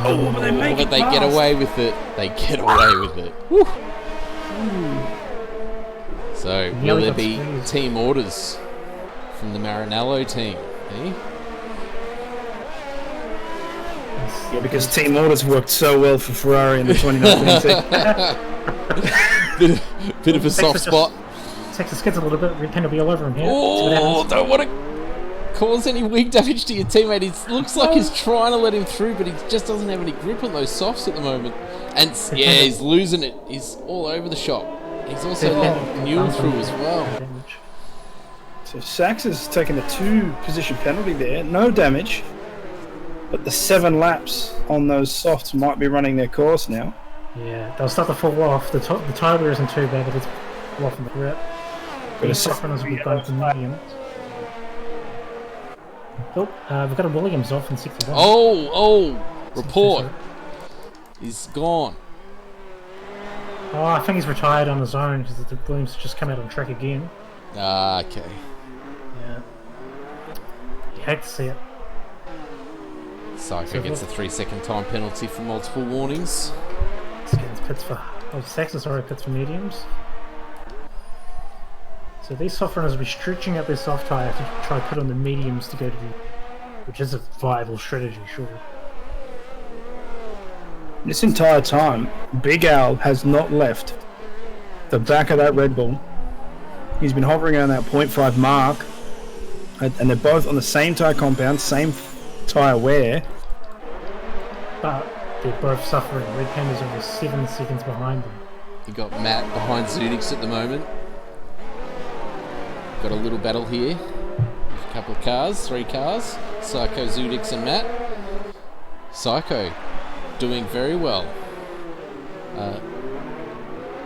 Speaker 3: Oh, but they make it
Speaker 1: But they
Speaker 3: past.
Speaker 1: get away with it. They get away with it. Woo. So, will
Speaker 2: Nearly
Speaker 1: there
Speaker 2: got
Speaker 1: be
Speaker 2: squeezed.
Speaker 1: team orders from the Maranello team? Eh?
Speaker 3: Yeah, because team orders worked so well for Ferrari in the 2019 season.
Speaker 1: bit of a soft spot.
Speaker 2: Takes the skids a little bit. Red Panda will be all over him here.
Speaker 1: Oh, don't want to cause any wing damage to your teammate. It looks like he's trying to let him through, but he just doesn't have any grip on those softs at the moment. And yeah, he's losing it. He's all over the shop. He's also letting Newell through as well.
Speaker 3: So Sachs has taken a 2-position penalty there. No damage. But the 7 laps on those softs might be running their course now.
Speaker 2: Yeah, they'll start to fall off. The tyre wear isn't too bad, but it's off in the grip.
Speaker 3: But
Speaker 2: The
Speaker 3: a
Speaker 2: soft runners will be
Speaker 3: second-
Speaker 2: going for mediums. Oh, we've got a Williams off in 61.
Speaker 1: Oh, report. He's gone.
Speaker 2: Oh, I think he's retired on his own because the Williams just come out on track again.
Speaker 1: Ah, okay.
Speaker 2: Yeah. You hate to see it.
Speaker 1: Psycho
Speaker 2: So
Speaker 1: gets a
Speaker 2: what-
Speaker 1: 3-second time penalty for multiple warnings.
Speaker 2: Skins pits for... Oh, Saxon, sorry, pits for mediums. So these soft runners will be stretching out their soft tyre to try to put on the mediums to go to the... Which is a viable strategy, sure.
Speaker 3: This entire time, Big Al has not left the back of that Red Bull. He's been hovering around that 0.5 mark. And they're both on the same tyre compound, same tyre wear.
Speaker 2: But they're both suffering. Red Panda's only 7 seconds behind them.
Speaker 1: You got Matt behind Zunix at the moment. Got a little battle here. With a couple of cars, 3 cars. Psycho, Zunix and Matt. Psycho doing very well.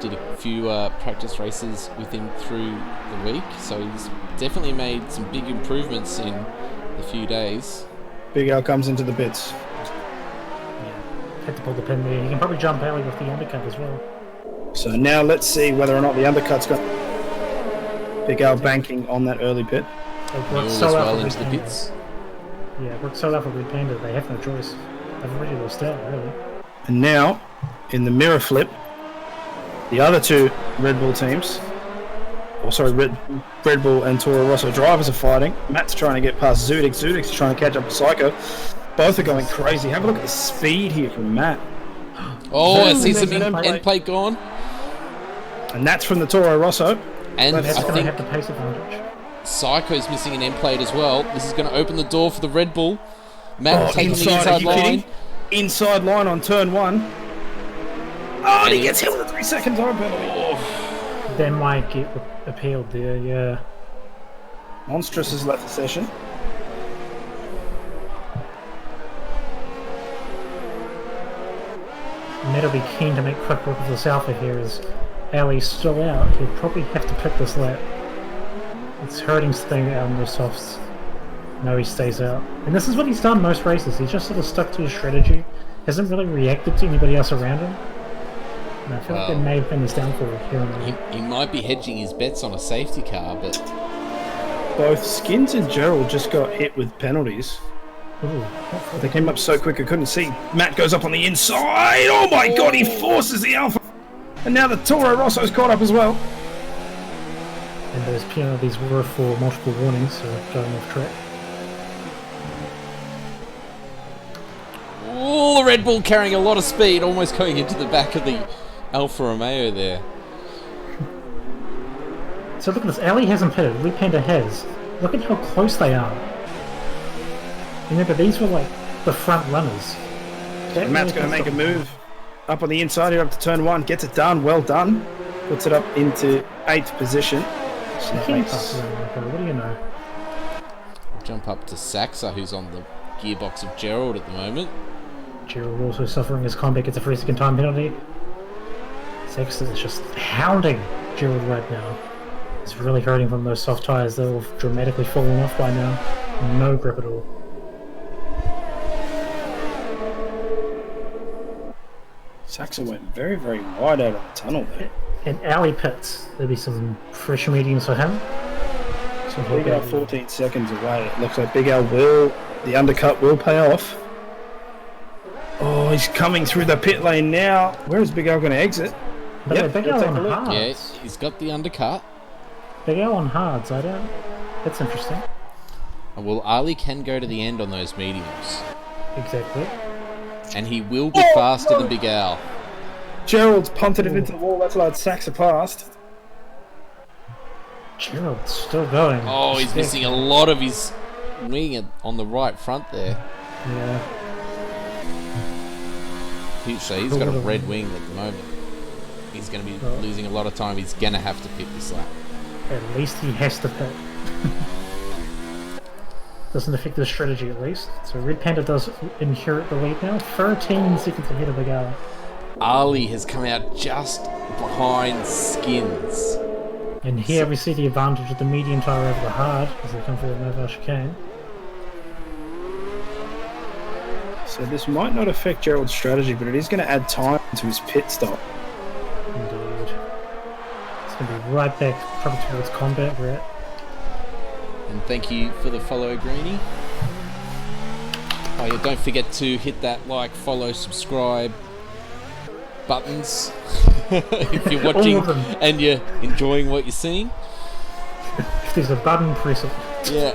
Speaker 1: Did a few practice races with him through the week, so he's definitely made some big improvements in a few days.
Speaker 3: Big Al comes into the bits.
Speaker 2: Yeah. Had to pull the pin there. He can probably jump early with the undercut as well.
Speaker 3: So now let's see whether or not the undercut's got Big Al banking on that early pit.
Speaker 2: They've
Speaker 1: Newell
Speaker 2: worked
Speaker 1: as
Speaker 2: so out
Speaker 1: well
Speaker 2: for
Speaker 1: into
Speaker 2: Red
Speaker 1: the
Speaker 2: Panda.
Speaker 1: pits.
Speaker 2: Yeah, worked so out for Red Panda, they have no choice. They've already lost out, really.
Speaker 3: And now, in the mirror flip, the other 2 Red Bull teams, Red Bull and Toro Rosso drivers are fighting. Matt's trying to get past Zudix. Zudix is trying to catch up with Psycho. Both are going crazy. Have a look at the speed here from Matt.
Speaker 1: Oh, I see
Speaker 3: There's
Speaker 1: some
Speaker 3: an
Speaker 1: end plate gone.
Speaker 3: And that's from the Toro Rosso.
Speaker 1: And
Speaker 3: That's
Speaker 2: That's
Speaker 1: I
Speaker 2: going to
Speaker 1: think
Speaker 2: have the pace advantage.
Speaker 1: Psycho's missing an end plate as well. This is going to open the door for the Red Bull. Matt
Speaker 3: Oh,
Speaker 1: taking the
Speaker 3: inside, are
Speaker 1: inside
Speaker 3: you
Speaker 1: line.
Speaker 3: kidding? Inside line on turn 1. Oh, and he gets hit with a 3-second time penalty.
Speaker 2: They might get appealed there, yeah.
Speaker 3: Monstrous has left the session.
Speaker 2: Matt'll be keen to make quick work of this alpha here as Ali's still out. He'll probably have to pick this lap. It's hurting staying out in the softs. No, he stays out. And this is what he's done most races. He's just sort of stuck to his strategy. Hasn't really reacted to anybody else around him. And I feel like that may have been his downfall here and there.
Speaker 1: He might be hedging his bets on a safety car, but
Speaker 3: Both Skins and Gerald just got hit with penalties.
Speaker 2: Ooh,
Speaker 3: They came up so quick I couldn't see. Matt goes up on the inside. Oh my god, he forces the Alpha. And now the Toro Rosso's caught up as well.
Speaker 2: and those penalties were for multiple warnings, so going off track.
Speaker 1: oh, the Red Bull carrying a lot of speed, almost going into the back of the Alfa Romeo there.
Speaker 2: So look at this, Ali hasn't pitted, Red Panda has. Look at how close they are. Remember, these were like the front runners.
Speaker 3: And Matt's going to make a move up on the inside here up to turn 1. Gets it done. Well done. Puts it up into 8th position. So that makes-
Speaker 2: What do you know?
Speaker 1: Jump up to Saxa, who's on the gearbox of Gerald at the moment.
Speaker 2: Gerald also suffering as Combat gets a 3-second time penalty. Sexton is just hounding Gerald right now. He's really hurting from those soft tyres. They're all dramatically falling off by now. No grip at all.
Speaker 3: Saxon went very, very wide out of the tunnel there.
Speaker 2: And alley pits, there'll be some fresh mediums for him.
Speaker 3: So Big Al 14 seconds away. It looks like Big Al the undercut will pay off. Oh, he's coming through the pit lane now. Where is Big Al going to exit?
Speaker 2: But
Speaker 3: Yep,
Speaker 2: Big
Speaker 3: he'll
Speaker 2: Al
Speaker 3: take
Speaker 2: on
Speaker 3: a look.
Speaker 2: hards.
Speaker 1: Yeah, he's got the undercut.
Speaker 2: Big Al on hards, I don't... That's interesting.
Speaker 1: Well, Ali can go to the end on those mediums.
Speaker 2: Exactly.
Speaker 1: And he will be faster than Big Al.
Speaker 3: Gerald's punted it into the wall. That's allowed Saxa past.
Speaker 2: Gerald's still going.
Speaker 1: Oh, he's missing a lot of his wing on the right front there.
Speaker 2: Yeah.
Speaker 1: So he's got a red wing at the moment. He's going to be losing a lot of time. He's going to have to pit this lap.
Speaker 2: At least he has to pit. Doesn't affect the strategy at least. So Red Panda does inherit the lead now. 13 seconds ahead of Big Al.
Speaker 1: Ali has come out just behind Skins.
Speaker 2: And here we see the advantage of the medium tyre over the hard as they come through the Nova chicane.
Speaker 3: So this might not affect Gerald's strategy, but it is going to add time to his pit stop.
Speaker 2: Indeed. It's going to be right back probably towards combat we're at.
Speaker 1: And thank you for the follow, Greenie. Oh yeah, don't forget to hit that like, follow, subscribe buttons if you're watching and you're enjoying what you're seeing.
Speaker 2: If there's a button, press it.
Speaker 1: Yeah.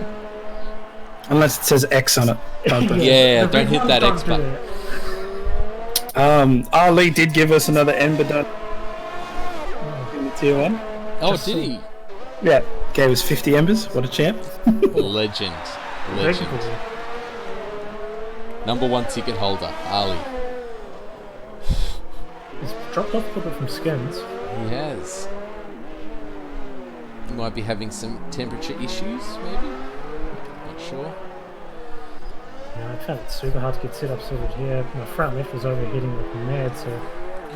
Speaker 3: Unless it says X on it.
Speaker 1: Yeah, don't hit that X button.
Speaker 3: Ali did give us another Ember done in the tier 1.
Speaker 1: Oh, did he?
Speaker 3: Yeah, gave us 50 Embers. What a champ.
Speaker 1: Legend. Number 1 ticket holder, Ali.
Speaker 2: He's dropped off a little bit from Skins.
Speaker 1: He has. He might be having some temperature issues, maybe? Not sure.
Speaker 2: Yeah, I found it super hard to get set up sorted here. My front left was overheating like mad, so...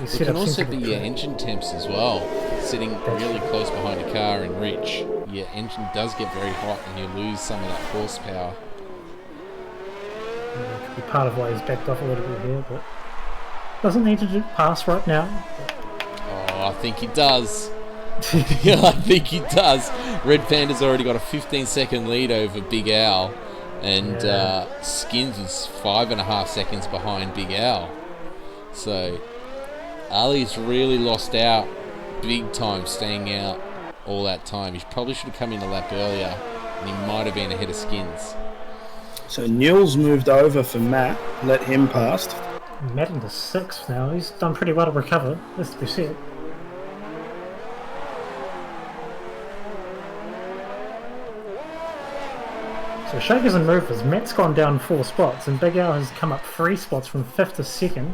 Speaker 1: It can also be your engine temps as well. Sitting really close behind a car in Rich, your engine does get very hot and you lose some of that horsepower.
Speaker 2: Yeah, it could be part of why he's backed off a little bit here, but... Doesn't need to pass right now.
Speaker 1: Oh, I think he does. Yeah, I think he does. Red Panda's already got a 15-second lead over Big Al, and Skins is 5.5 seconds behind Big Al. So Ali's really lost out big time, staying out all that time. He probably should have come in a lap earlier, and he might have been ahead of Skins.
Speaker 3: So Newell's moved over for Matt, let him past.
Speaker 2: Matt into 6th now. He's done pretty well to recover. That's to be said. So Shakers and Movers, Matt's gone down 4 spots, and Big Al has come up 3 spots from 5th to 2nd.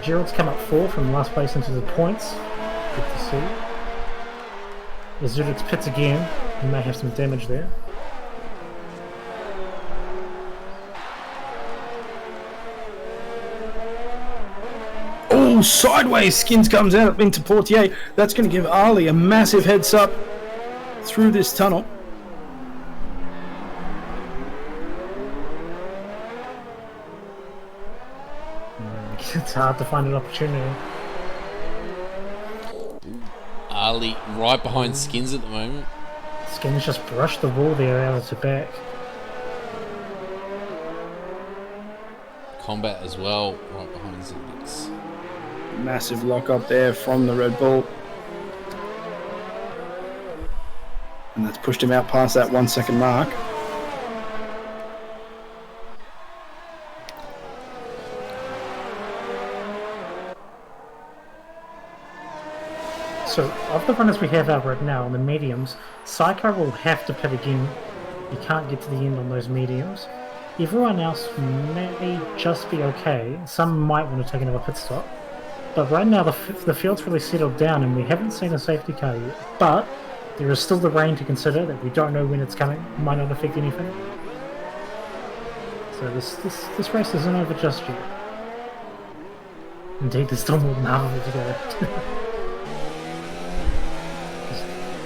Speaker 2: Gerald's come up 4 from last place into the points. Good to see. Azudix pits again. He may have some damage there.
Speaker 3: Oh, sideways Skins comes out into Portier. That's going to give Ali a massive heads up through this tunnel.
Speaker 2: It's hard to find an opportunity.
Speaker 1: Ali right behind Skins at the moment.
Speaker 2: Skins just brushed the wall there out of the back.
Speaker 1: Combat as well, right behind Zubix.
Speaker 3: Massive lock up there from the Red Bull. And that's pushed him out past that 1 second mark.
Speaker 2: So, of the runners we have out right now on the mediums, Psycho will have to pit again. You can't get to the end on those mediums. Everyone else may just be okay. Some might want to take another pit stop. But right now the field's really settled down and we haven't seen a safety car yet. But there is still the rain to consider that we don't know when it's coming. Might not affect anything. So this race isn't over just yet. Indeed, there's still more than half of it to go.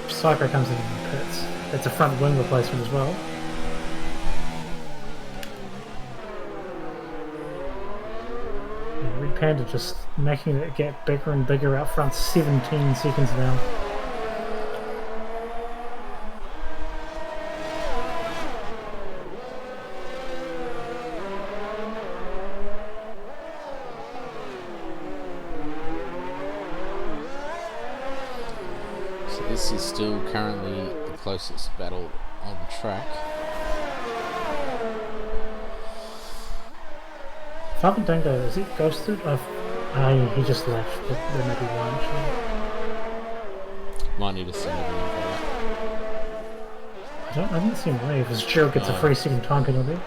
Speaker 2: Psycho comes in the pits. That's a front wing replacement as well. Red Panda just making it get bigger and bigger out front, 17 seconds now.
Speaker 1: So this is still currently the closest battle on track.
Speaker 2: Falcon Dango, is he ghosted? He just left. There may be one actually.
Speaker 1: Might need to send it in for that.
Speaker 2: I didn't see him leave, as Gerald gets a 3-second time penalty.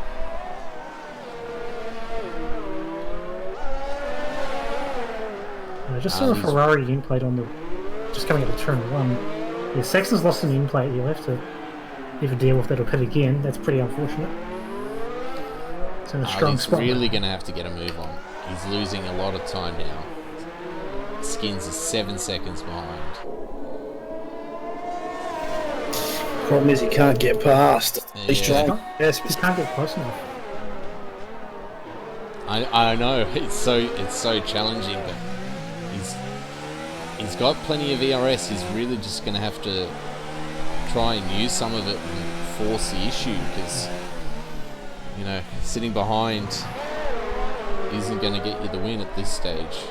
Speaker 2: I just saw a Ferrari in plate on the... just coming into turn 1. Yeah, Saxon's lost an in plate, you'll have to either deal with that or pit again. That's pretty unfortunate. It's in a strong
Speaker 1: He's
Speaker 2: spot.
Speaker 1: really going to have to get a move on. He's losing a lot of time now. Skins is 7 seconds behind.
Speaker 3: Problem is he can't get past. He's
Speaker 1: Yeah.
Speaker 3: trying. Yes,
Speaker 2: He can't get close enough.
Speaker 1: I know it's so challenging, but he's got plenty of ERS. He's really just going to have to try and use some of it and force the issue, because you know, sitting behind isn't going to get you the win at this stage.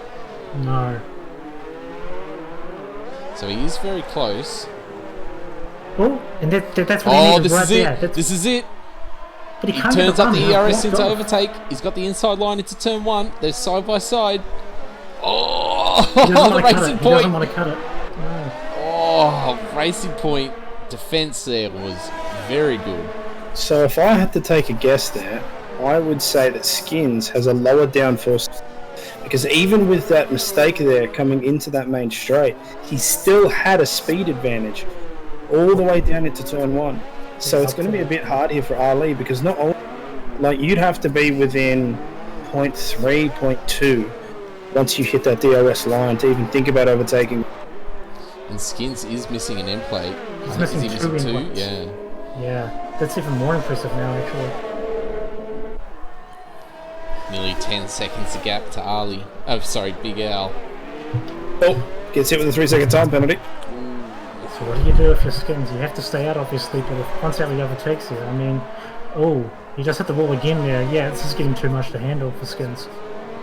Speaker 2: No.
Speaker 1: So he is very close.
Speaker 2: Oh, and that's what he
Speaker 1: Oh,
Speaker 2: needed
Speaker 1: this
Speaker 2: right
Speaker 1: is
Speaker 2: there.
Speaker 1: it. This is it.
Speaker 2: But he
Speaker 1: He
Speaker 2: can't
Speaker 1: turns
Speaker 2: get
Speaker 1: up the
Speaker 2: run.
Speaker 1: ERS into
Speaker 2: Blocked off.
Speaker 1: overtake. He's got the inside line into turn 1. They're side by side. Oh,
Speaker 2: He doesn't
Speaker 1: the
Speaker 2: want to cut
Speaker 1: racing
Speaker 2: it. He doesn't
Speaker 1: point.
Speaker 2: want to cut it. No.
Speaker 1: Oh, racing point defense there was very good.
Speaker 3: So if I had to take a guess there, I would say that Skins has a lower downforce, because even with that mistake there coming into that main straight, he still had a speed advantage all the way down into turn 1. So it's going to be a bit hard here for Ali, because not only, like, you'd have to be within 0.3, 0.2 once you hit that DRS line to even think about overtaking.
Speaker 1: And Skins is missing an end plate.
Speaker 2: He's
Speaker 1: Is he
Speaker 2: missing two
Speaker 1: missing
Speaker 2: end
Speaker 1: 2?
Speaker 2: plates.
Speaker 1: Yeah.
Speaker 2: Yeah, that's even more impressive now, actually.
Speaker 1: Nearly 10 seconds of gap to Ali. Oh, sorry, Big Al.
Speaker 3: Oh, gets hit with a 3-second time penalty.
Speaker 2: So what do you do if you're Skins? You have to stay out, obviously, but if once Ali overtakes you, I mean... Oh, he just hit the wall again there. Yeah, this is getting too much to handle for Skins.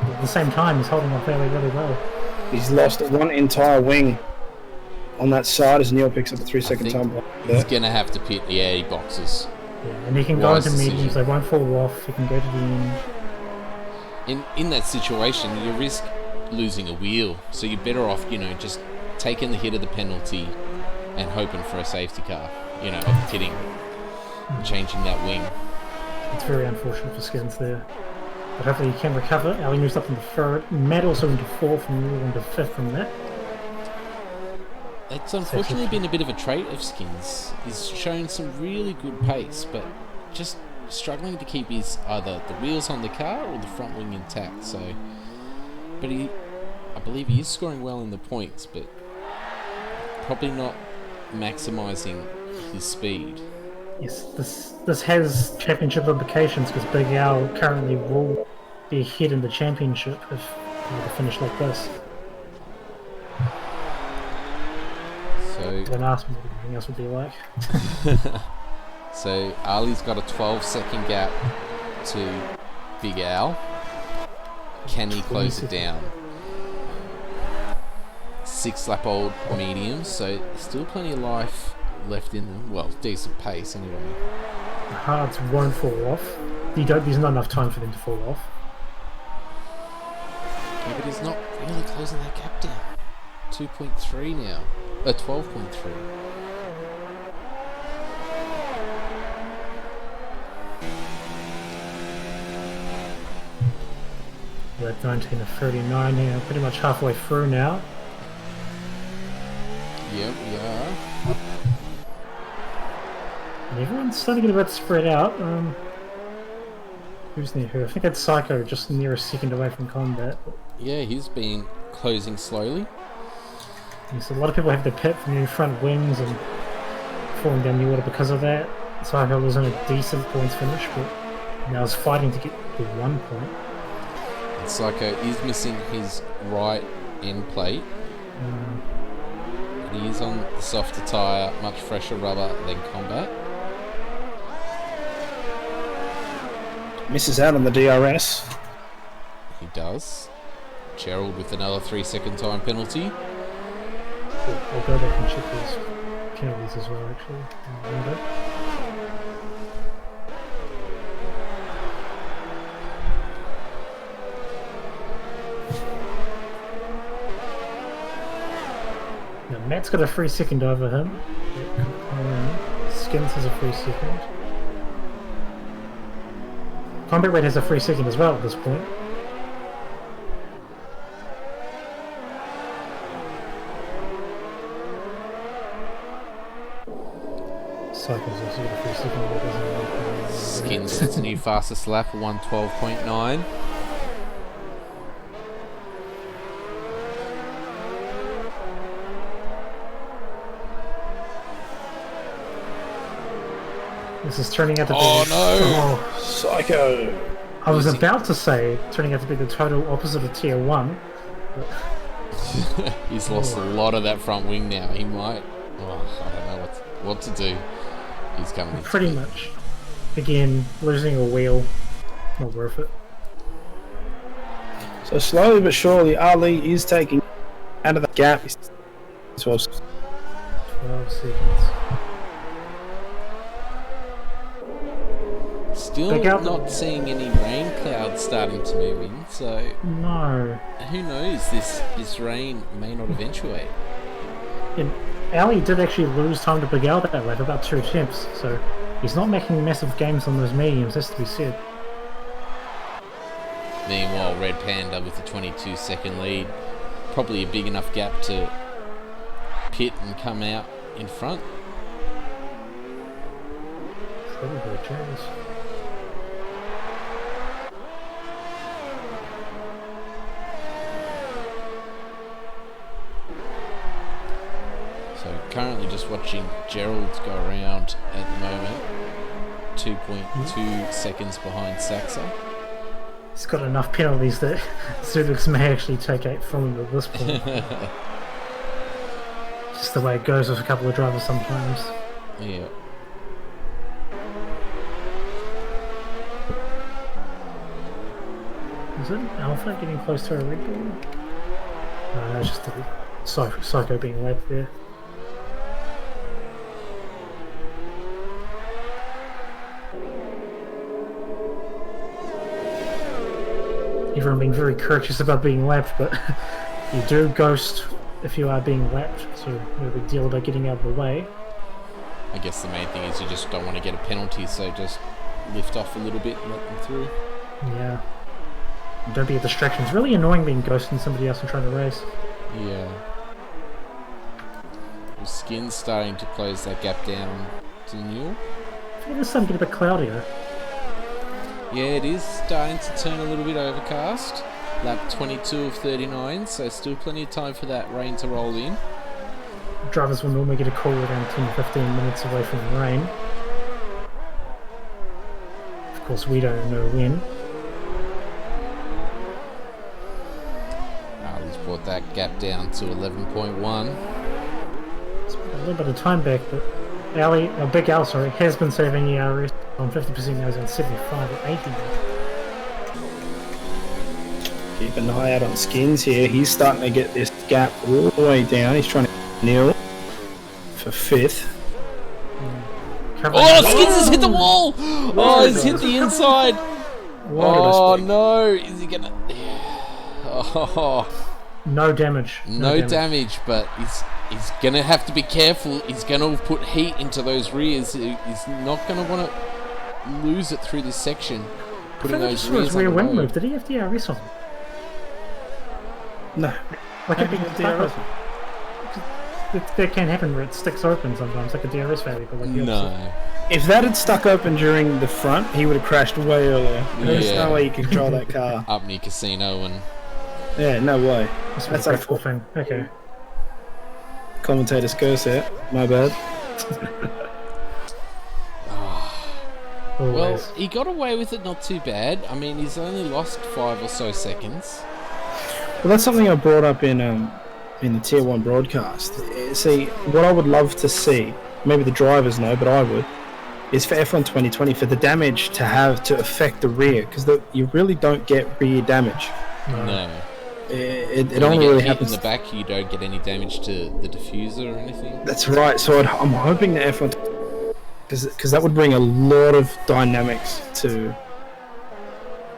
Speaker 2: But at the same time, he's holding on fairly really well.
Speaker 3: He's lost one entire wing on that side as Neil picks up a 3-second time penalty.
Speaker 1: He's going to have to pit the 80 boxes.
Speaker 2: Yeah, and he can go
Speaker 1: Wise
Speaker 2: into
Speaker 1: decision.
Speaker 2: mediums, they won't fall off, he can go to the end.
Speaker 1: In that situation, you risk losing a wheel. So you're better off, you know, just taking the hit of the penalty and hoping for a safety car. You know, of pitting, changing that wing.
Speaker 2: It's very unfortunate for Skins there. But hopefully he can recover. Ali moves up into third. Matt also into fourth and moving into fifth from that.
Speaker 1: It's unfortunately been a bit of a trait of Skins. He's shown some really good pace, but just struggling to keep his either the wheels on the car or the front wing intact. So, but I believe he is scoring well in the points, but probably not maximising his speed.
Speaker 2: Yes, this has championship implications because Big Al currently will be ahead in the championship if he were to finish like this.
Speaker 1: So,
Speaker 2: Don't ask me what everything else would be like.
Speaker 1: so Ali's got a 12-second gap to Big Al. Can he close it down? 6-lap-old mediums, so still plenty of life left in them. Well, decent pace anyway.
Speaker 2: The hards won't fall off. There's not enough time for them to fall off.
Speaker 1: Yeah, but he's not really closing that gap down. 2.3 now. 12.3.
Speaker 2: We're at 19 to 39 here, pretty much halfway through now.
Speaker 1: Yep, we are.
Speaker 2: And everyone's starting to get a bit spread out. Who's near who? I think that's Psycho, just near a second away from combat.
Speaker 1: Yeah, he's been closing slowly.
Speaker 2: And so a lot of people have their pit from new front wings and falling down the water because of that. Psycho was on a decent points finish, but now is fighting to get the 1 point.
Speaker 1: And Psycho is missing his right end plate. And he is on the softer tyre, much fresher rubber than combat.
Speaker 3: Misses out on the DRS.
Speaker 1: He does. Gerald with another 3-second time penalty.
Speaker 2: I'll go back and check these penalties as well, actually. Now, Matt's got a free second over him. Skins has a free second. Combat Red has a free second as well at this point. Cycles also got a free second, but doesn't like
Speaker 1: Skins its new fastest lap, 1:12.9.
Speaker 2: This is turning out to be...
Speaker 1: Oh no!
Speaker 2: Oh,
Speaker 3: Psycho.
Speaker 2: I was about to say, turning out to be the total opposite of Tier 1. But...
Speaker 1: He's lost a lot of that front wing now. He might... Oh, I don't know what to do. He's coming in.
Speaker 2: Pretty much. Again, losing a wheel. Not worth it.
Speaker 3: So slowly but surely, Ali is taking out of the gap. 12
Speaker 2: seconds.
Speaker 1: Still not seeing any rain clouds starting to move in, so
Speaker 2: No.
Speaker 1: who knows, this rain may not eventuate.
Speaker 2: And Ali did actually lose time to Big Al that lap, about 2 attempts, so he's not making massive gains on those mediums, that's to be said.
Speaker 1: Meanwhile, Red Panda with a 22-second lead, probably a big enough gap to pit and come out in front.
Speaker 2: Probably a chance.
Speaker 1: So currently just watching Gerald's go around at the moment, 2.2 seconds behind Saxa.
Speaker 2: He's got enough penalties that Zubix may actually take 8 from him at this point. Just the way it goes with a couple of drivers sometimes.
Speaker 1: Yeah.
Speaker 2: Is it Alpha getting close to a Red Bull? No, it's just the Psycho being led there. Everyone being very courteous about being lapped, but you do ghost if you are being lapped, so no big deal about getting out of the way.
Speaker 1: I guess the main thing is you just don't want to get a penalty, so just lift off a little bit and let them through.
Speaker 2: Yeah. Don't be a distraction. It's really annoying being ghosting somebody else and trying to race.
Speaker 1: Yeah. The Skin's starting to close that gap down to Newell.
Speaker 2: I think it's starting to get a bit cloudier.
Speaker 1: Yeah, it is starting to turn a little bit overcast. Lap 22 of 39, so still plenty of time for that rain to roll in.
Speaker 2: Drivers will normally get a call around 10-15 minutes away from the rain. Of course, we don't know when.
Speaker 1: He's brought that gap down to 11.1.
Speaker 2: It's a little bit of time back, but Big Al, has been saving ERS on 50%. Now he's on 75 or 80.
Speaker 3: Keep an eye out on Skins here. He's starting to get this gap all the way down. He's trying to kneel for 5th.
Speaker 1: Oh, Skins has hit the wall! Oh, he's hit the inside! Oh no, is he gonna... Oh.
Speaker 2: No damage.
Speaker 1: No damage, but he's gonna have to be careful. He's gonna put heat into those rears. He's not gonna want to lose it through this section. Putting those rears on
Speaker 2: rear
Speaker 1: the
Speaker 2: wing
Speaker 1: road.
Speaker 2: move. Did he have DRS on?
Speaker 3: No.
Speaker 2: Like
Speaker 3: Maybe
Speaker 2: it
Speaker 3: the DRS.
Speaker 2: that can happen where it sticks open sometimes, like a DRS failure. But like the opposite.
Speaker 1: No.
Speaker 3: If that had stuck open during the front, he would have crashed way earlier. There's
Speaker 1: Yeah.
Speaker 3: no way you can control that car.
Speaker 1: Up near Casino and...
Speaker 3: Yeah, no way.
Speaker 2: That's a practical thing. Okay.
Speaker 3: Commentator's curse there. My bad.
Speaker 1: Well,
Speaker 2: Always.
Speaker 1: he got away with it not too bad. I mean, he's only lost 5 or so seconds.
Speaker 3: Well, that's something I brought up in the Tier 1 broadcast. See, what I would love to see, maybe the drivers know, but I would, is for F1 2020 for the damage to affect the rear, because you really don't get rear damage.
Speaker 1: No.
Speaker 3: It
Speaker 1: When
Speaker 3: only
Speaker 1: you get
Speaker 3: really
Speaker 1: hit
Speaker 3: happens.
Speaker 1: in the back, you don't get any damage to the diffuser or anything.
Speaker 3: That's right. So I'm hoping that F1, because that would bring a lot of dynamics to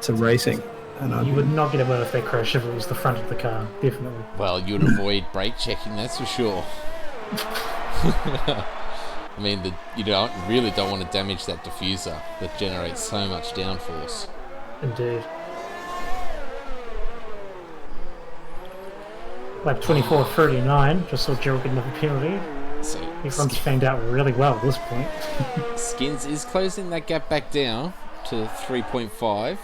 Speaker 3: racing. And
Speaker 2: You would not get away with that crash if it was the front of the car, definitely.
Speaker 1: Well, you'd avoid brake checking, that's for sure. I mean, you really don't want to damage that diffuser that generates so much downforce.
Speaker 2: Indeed. Lap 24:39, just saw Gerald get another penalty.
Speaker 1: So
Speaker 2: Everyone's fanned out really well at this point.
Speaker 1: Skins is closing that gap back down to 3.5.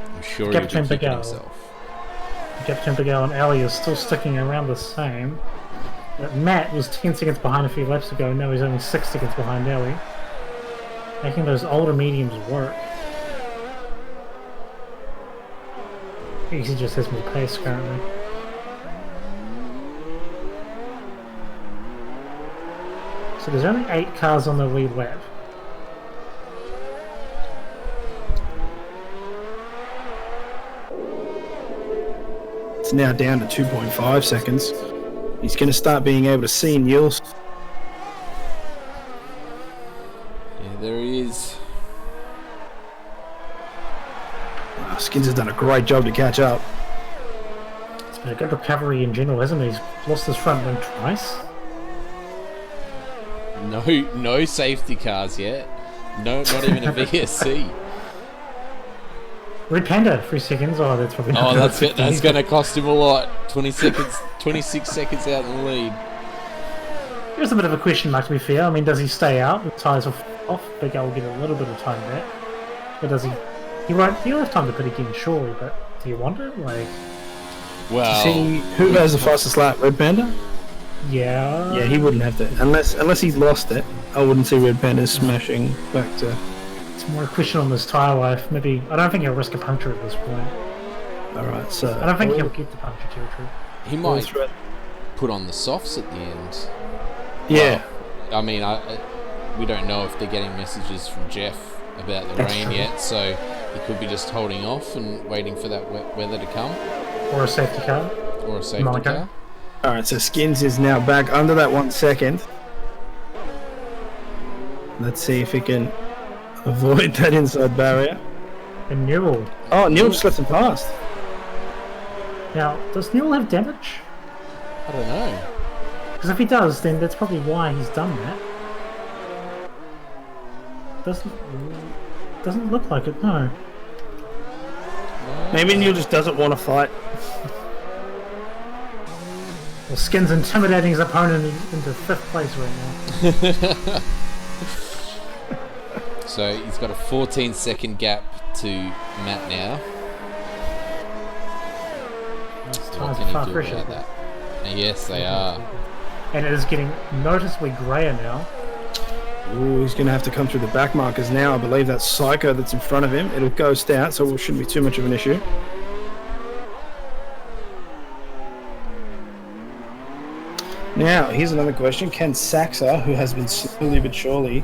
Speaker 1: I'm sure he'll be
Speaker 2: Captain
Speaker 1: kicking
Speaker 2: Bigel.
Speaker 1: himself.
Speaker 2: Captain Bigel and Ali is still sticking around the same. But Matt was 10 seconds behind a few laps ago, now he's only 6 seconds behind Ali. Making those older mediums work. He just has more pace currently. So there's only 8 cars on the lead lap.
Speaker 3: it's now down to 2.5 seconds. He's going to start being able to see Niels.
Speaker 1: Yeah, there he is.
Speaker 3: Skins has done a great job to catch up.
Speaker 2: It's been a good recovery in general, hasn't he? He's lost his front wing twice.
Speaker 1: No safety cars yet. No, not even a VSC.
Speaker 2: Red Panda, 3 seconds. Oh, that's probably not
Speaker 1: Oh,
Speaker 2: gonna
Speaker 1: that's it.
Speaker 2: affect
Speaker 1: That's
Speaker 2: anything.
Speaker 1: going to cost him a lot. 26 seconds out in the lead.
Speaker 2: Here's a bit of a question mark, to be fair. I mean, does he stay out? The tyres will fall off. Big Al will get a little bit of time back. But does he... He'll have time to pit again, surely, but do you want it? Like,
Speaker 1: Well,
Speaker 3: See who has the fastest lap? Red Panda?
Speaker 2: yeah...
Speaker 3: Yeah, he wouldn't have to. Unless he's lost it, I wouldn't see Red Panda smashing back to...
Speaker 2: It's more a question on this tyre life. Maybe... I don't think he'll risk a puncture at this point.
Speaker 3: Alright, so...
Speaker 2: I don't think he'll get the puncture territory.
Speaker 1: he might put on the softs at the end.
Speaker 3: Yeah.
Speaker 1: I mean, we don't know if they're getting messages from Jeff about the
Speaker 3: That's
Speaker 1: rain
Speaker 3: true.
Speaker 1: yet, so he could be just holding off and waiting for that wet weather to come,
Speaker 2: Or a safety car.
Speaker 1: or a safety
Speaker 2: Monaco.
Speaker 1: car.
Speaker 3: Alright, so Skins is now back under that 1 second. Let's see if he can avoid that inside barrier.
Speaker 2: And Newell.
Speaker 3: Oh, Neil just left him past.
Speaker 2: Now, does Newell have damage?
Speaker 1: I don't know.
Speaker 2: Because if he does, then that's probably why he's done that. Doesn't look like it, no.
Speaker 3: Maybe Neil just doesn't want to fight.
Speaker 2: Well, Skin's intimidating his opponent into 5th place right now.
Speaker 1: So he's got a 14-second gap to Matt now.
Speaker 2: His
Speaker 1: What
Speaker 2: tyres
Speaker 1: can
Speaker 2: are far
Speaker 1: he do
Speaker 2: fresher.
Speaker 1: about that? And yes, they are.
Speaker 2: And it is getting noticeably greyer now.
Speaker 3: Ooh, he's going to have to come through the back markers now. I believe that's Psycho that's in front of him. It'll ghost out, so it shouldn't be too much of an issue. Now, here's another question. Can Saxa, who has been slowly but surely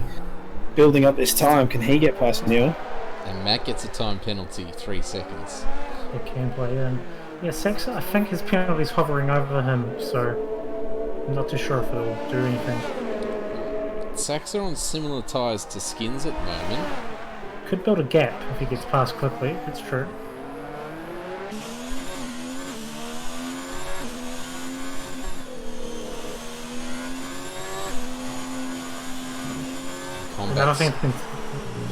Speaker 3: building up this time, can he get past Neil?
Speaker 1: And Matt gets a time penalty, 3 seconds.
Speaker 2: It can play in. Yeah, Saxa, I think his penalty's hovering over him, so I'm not too sure if it'll do anything.
Speaker 1: Sacks are on similar tyres to Skins at the moment.
Speaker 2: Could build a gap if he gets past quickly, it's true. And I don't
Speaker 1: Combat's
Speaker 2: think...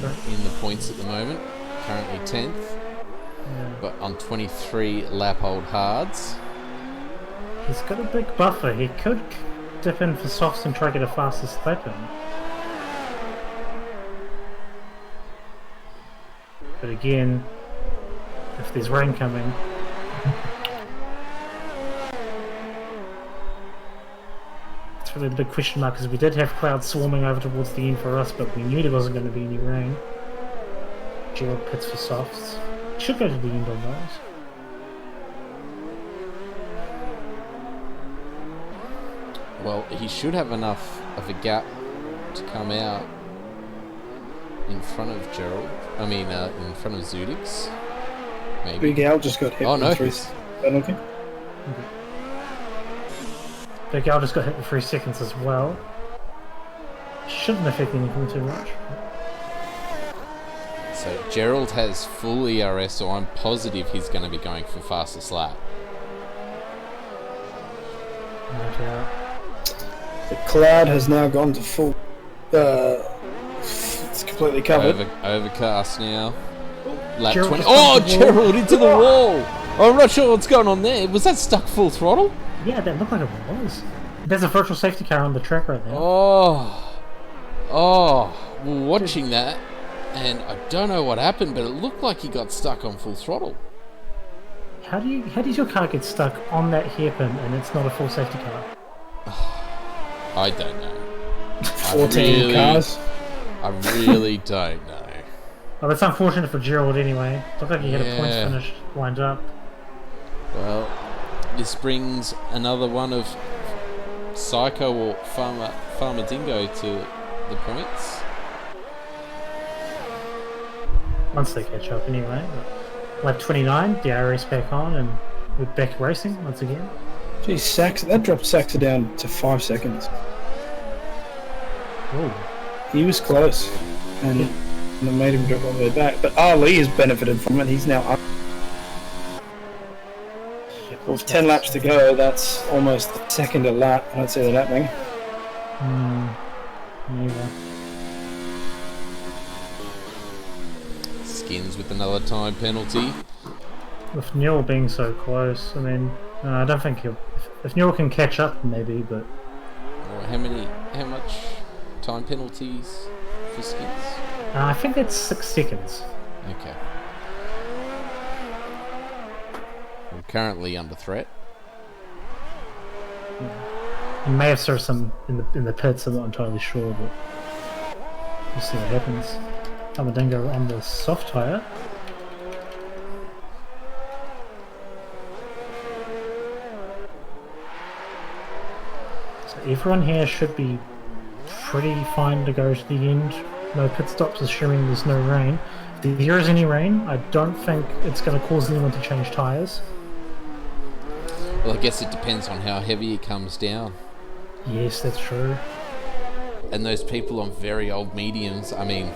Speaker 2: Sorry.
Speaker 1: in the points at the moment, currently 10th,
Speaker 2: Yeah.
Speaker 1: but on 23 lap old hards.
Speaker 2: He's got a big buffer. He could dip in for softs and try to get a faster slap in. But again, if there's rain coming, it's really the big question mark, because we did have clouds swarming over towards the end for us, but we knew there wasn't going to be any rain. Gerald pits for softs. Should go to the end on those.
Speaker 1: Well, he should have enough of a gap to come out in front of Gerald. I mean, in front of Zudix. Maybe.
Speaker 3: Big Al just got hit.
Speaker 1: Oh no!
Speaker 3: with 3 penalty.
Speaker 2: Big Al just got hit for 3 seconds as well. Shouldn't affect anything too much.
Speaker 1: So Gerald has full ERS, so I'm positive he's going to be going for faster slap.
Speaker 2: No doubt.
Speaker 3: The cloud has now gone to full. It's completely covered.
Speaker 1: Overcast now. Lap
Speaker 2: Gerald
Speaker 1: 20.
Speaker 2: just
Speaker 1: Oh,
Speaker 2: went to the wall.
Speaker 1: Gerald into the wall! I'm not sure what's going on there. Was that stuck full throttle?
Speaker 2: Yeah, that looked like it was. There's a virtual safety car on the track right now.
Speaker 1: We're watching that, and I don't know what happened, but it looked like he got stuck on full throttle.
Speaker 2: How does your car get stuck on that hairpin and it's not a full safety car?
Speaker 1: I don't know.
Speaker 3: 14 cars.
Speaker 1: I really don't know.
Speaker 2: Well, that's unfortunate for Gerald anyway. Looked like he had a points
Speaker 1: Yeah.
Speaker 2: finish lined up.
Speaker 1: Well, this brings another one of Psycho or Farmer Dingo to the points.
Speaker 2: Once they catch up anyway. Lap 29, DRS back on, and we're back racing once again.
Speaker 3: Geez, that dropped Saxer down to 5 seconds.
Speaker 2: Ooh.
Speaker 3: He was close, and it made him drop all the way back. But Ali has benefited from it. He's now up. With 10 laps to go, that's almost a second a lap. I don't see that happening.
Speaker 2: Neither.
Speaker 1: Skins with another time penalty.
Speaker 2: With Newell being so close, I mean, I don't think he'll... If Newell can catch up, maybe, but...
Speaker 1: How much time penalties for skins?
Speaker 2: I think that's 6 seconds.
Speaker 1: Okay. I'm currently under threat.
Speaker 2: He may have served some in the pits, I'm not entirely sure, but we'll see what happens. Tamadingo on the soft tyre. So everyone here should be pretty fine to go to the end. No pit stops, assuming there's no rain. If there is any rain, I don't think it's going to cause anyone to change tyres.
Speaker 1: Well, I guess it depends on how heavy it comes down.
Speaker 2: Yes, that's true.
Speaker 1: And those people on very old mediums, I mean,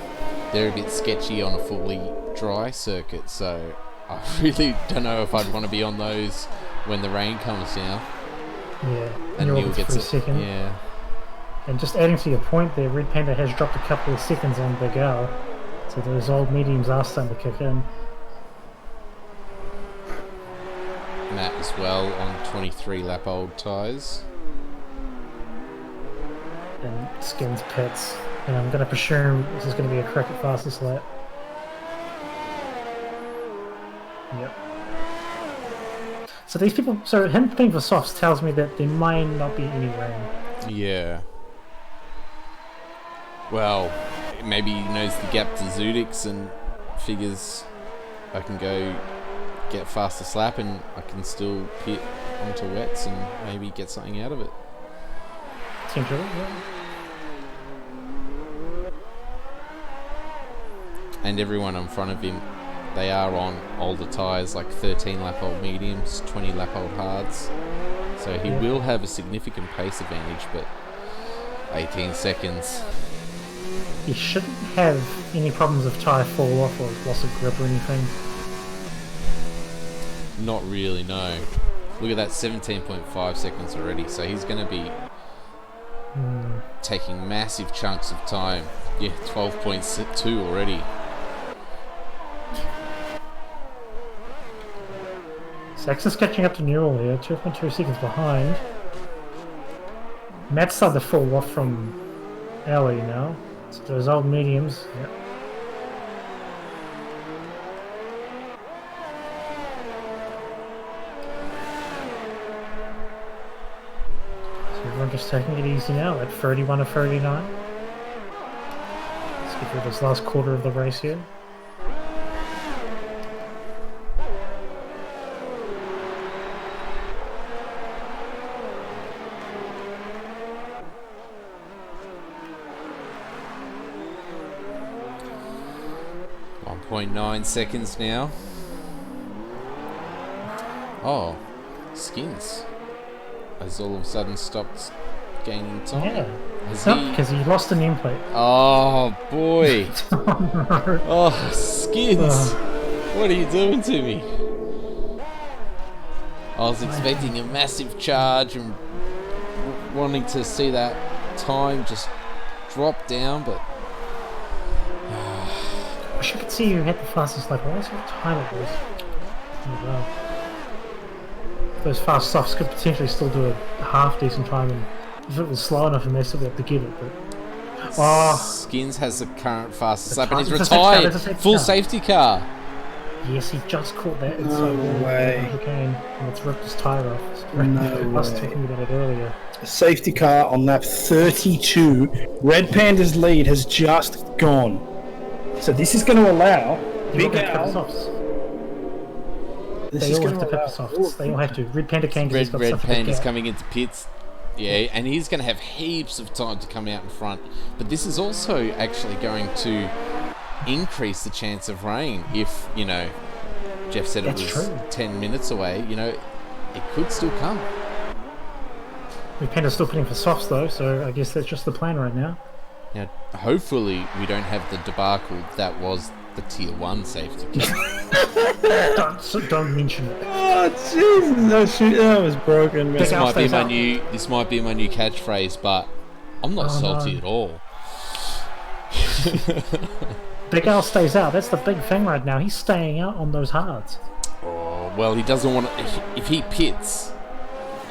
Speaker 1: they're a bit sketchy on a fully dry circuit, so I really don't know if I'd want to be on those when the rain comes down.
Speaker 2: Yeah,
Speaker 1: And
Speaker 2: Newell
Speaker 1: Neil
Speaker 2: gets
Speaker 1: gets
Speaker 2: for a
Speaker 1: it.
Speaker 2: second.
Speaker 1: Yeah.
Speaker 2: And just adding to your point there, Red Panda has dropped a couple of seconds on Big Al, so those old mediums are starting to kick in.
Speaker 1: Matt as well on 23 lap old tyres.
Speaker 2: And Skins pits, and I'm going to presume this is going to be a cricket fastest lap. Yep. So these people, so him playing for softs tells me that there might not be any rain.
Speaker 1: Yeah. Well, maybe he knows the gap to Zudix and figures I can go get faster slap and I can still pit onto wets and maybe get something out of it.
Speaker 2: Potentially, yeah.
Speaker 1: And everyone in front of him, they are on older tyres, like 13 lap old mediums, 20 lap old hards. So he will have a significant pace advantage, but 18 seconds.
Speaker 2: He shouldn't have any problems of tyre fall off or loss of grip or anything.
Speaker 1: Not really, no. Look at that, 17.5 seconds already. So he's going to be taking massive chunks of time. Yeah, 12.2 already.
Speaker 2: Saxon's catching up to Newell here, 2.2 seconds behind. Matt's starting to fall off from Ellie now. It's those old mediums. Yep. So everyone just taking it easy now at 31 of 39. Let's get through this last quarter of the race here.
Speaker 1: .9 seconds now. Oh, Skins has all of a sudden stopped gaining time.
Speaker 2: Yeah,
Speaker 1: Has
Speaker 2: because he lost an nameplate.
Speaker 1: Oh boy!
Speaker 2: No.
Speaker 1: Oh, Skins! What are you doing to me? I was expecting a massive charge and wanting to see that time just drop down, but
Speaker 2: I wish I could see who had the fastest lap. I wonder what time it was. Oh, wow. Those fast softs could potentially still do a half decent time, and if it was slow enough, and they still have to get it. But
Speaker 1: Skins has the current fastest lap, and he's
Speaker 2: It's a safety car,
Speaker 1: retired.
Speaker 2: it's a safety
Speaker 1: Full
Speaker 2: car.
Speaker 1: safety car.
Speaker 2: yes, he just caught that. It's
Speaker 3: No way.
Speaker 2: And it's ripped his tire off.
Speaker 3: No
Speaker 2: I was
Speaker 3: way.
Speaker 2: talking about it earlier.
Speaker 3: A safety car on lap 32. Red Panda's lead has just gone. So this is going to allow
Speaker 2: They
Speaker 3: Big
Speaker 2: all have to pit
Speaker 3: Al.
Speaker 2: softs.
Speaker 3: This
Speaker 2: They
Speaker 3: is
Speaker 2: all
Speaker 3: going
Speaker 2: have to
Speaker 3: to
Speaker 2: pit
Speaker 3: allow.
Speaker 2: softs. They all have to. Red Panda can because he's got
Speaker 1: Red
Speaker 2: such a big
Speaker 1: Panda's
Speaker 2: gap.
Speaker 1: coming into pits. Yeah, and he's going to have heaps of time to come out in front. But this is also actually going to increase the chance of rain if, you know, Jeff said it
Speaker 2: That's
Speaker 1: was
Speaker 2: true.
Speaker 1: 10 minutes away. You know, it could still come.
Speaker 2: Red Panda's still putting for softs though, so I guess that's just the plan right now.
Speaker 1: Now, hopefully we don't have the debacle that was the Tier 1 safety car.
Speaker 2: Don't mention it.
Speaker 3: Oh Jesus! That was broken, man.
Speaker 2: Big Al stays out.
Speaker 1: This might be my new catchphrase, but I'm not
Speaker 2: Oh,
Speaker 1: salty
Speaker 2: no.
Speaker 1: at all.
Speaker 2: Big Al stays out. That's the big thing right now. He's staying out on those hards.
Speaker 1: Oh, well, he doesn't want to. If he pits,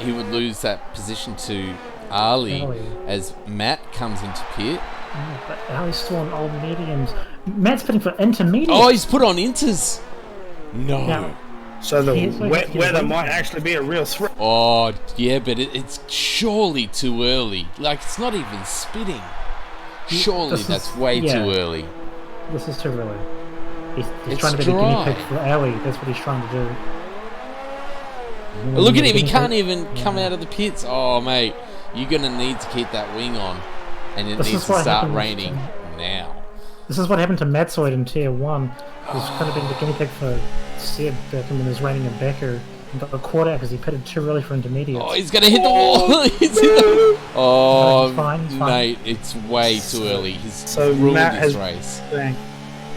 Speaker 1: he would lose that position to Ali
Speaker 2: Ali.
Speaker 1: as Matt comes into pit.
Speaker 2: But Ali's still on old mediums. Matt's putting for intermediate.
Speaker 1: Oh, he's put on inters. No.
Speaker 2: Now,
Speaker 3: So the
Speaker 2: Here's where
Speaker 3: wet
Speaker 2: you
Speaker 3: weather
Speaker 2: get
Speaker 3: might
Speaker 2: it.
Speaker 3: actually be a real threat.
Speaker 1: Oh, yeah, but it's surely too early. Like, it's not even spitting. Surely
Speaker 2: This is-
Speaker 1: that's way
Speaker 2: yeah.
Speaker 1: too early.
Speaker 2: this is too early. He's
Speaker 1: It's
Speaker 2: trying to be the
Speaker 1: dry.
Speaker 2: guinea pig for Ali. That's what he's trying to do.
Speaker 1: But look at him, he
Speaker 2: Guinea
Speaker 1: can't
Speaker 2: pig.
Speaker 1: even come out of the pits. Oh, mate, you're going to need to keep that wing on. And it
Speaker 2: This
Speaker 1: needs
Speaker 2: is
Speaker 1: to
Speaker 2: what
Speaker 1: start
Speaker 2: happens
Speaker 1: raining
Speaker 2: to-
Speaker 1: now.
Speaker 2: This is what happened to Matsoid in Tier 1. He's kind of been the guinea pig for Seb back when he was raining in Becker. And got caught out because he pitted too early for intermediates.
Speaker 1: Oh, he's going to hit the wall. He's hit the... Oh,
Speaker 2: He's fine, he's fine.
Speaker 1: mate, it's way too early. He's
Speaker 3: So
Speaker 1: ruined
Speaker 3: Matt
Speaker 1: his
Speaker 3: has
Speaker 1: race.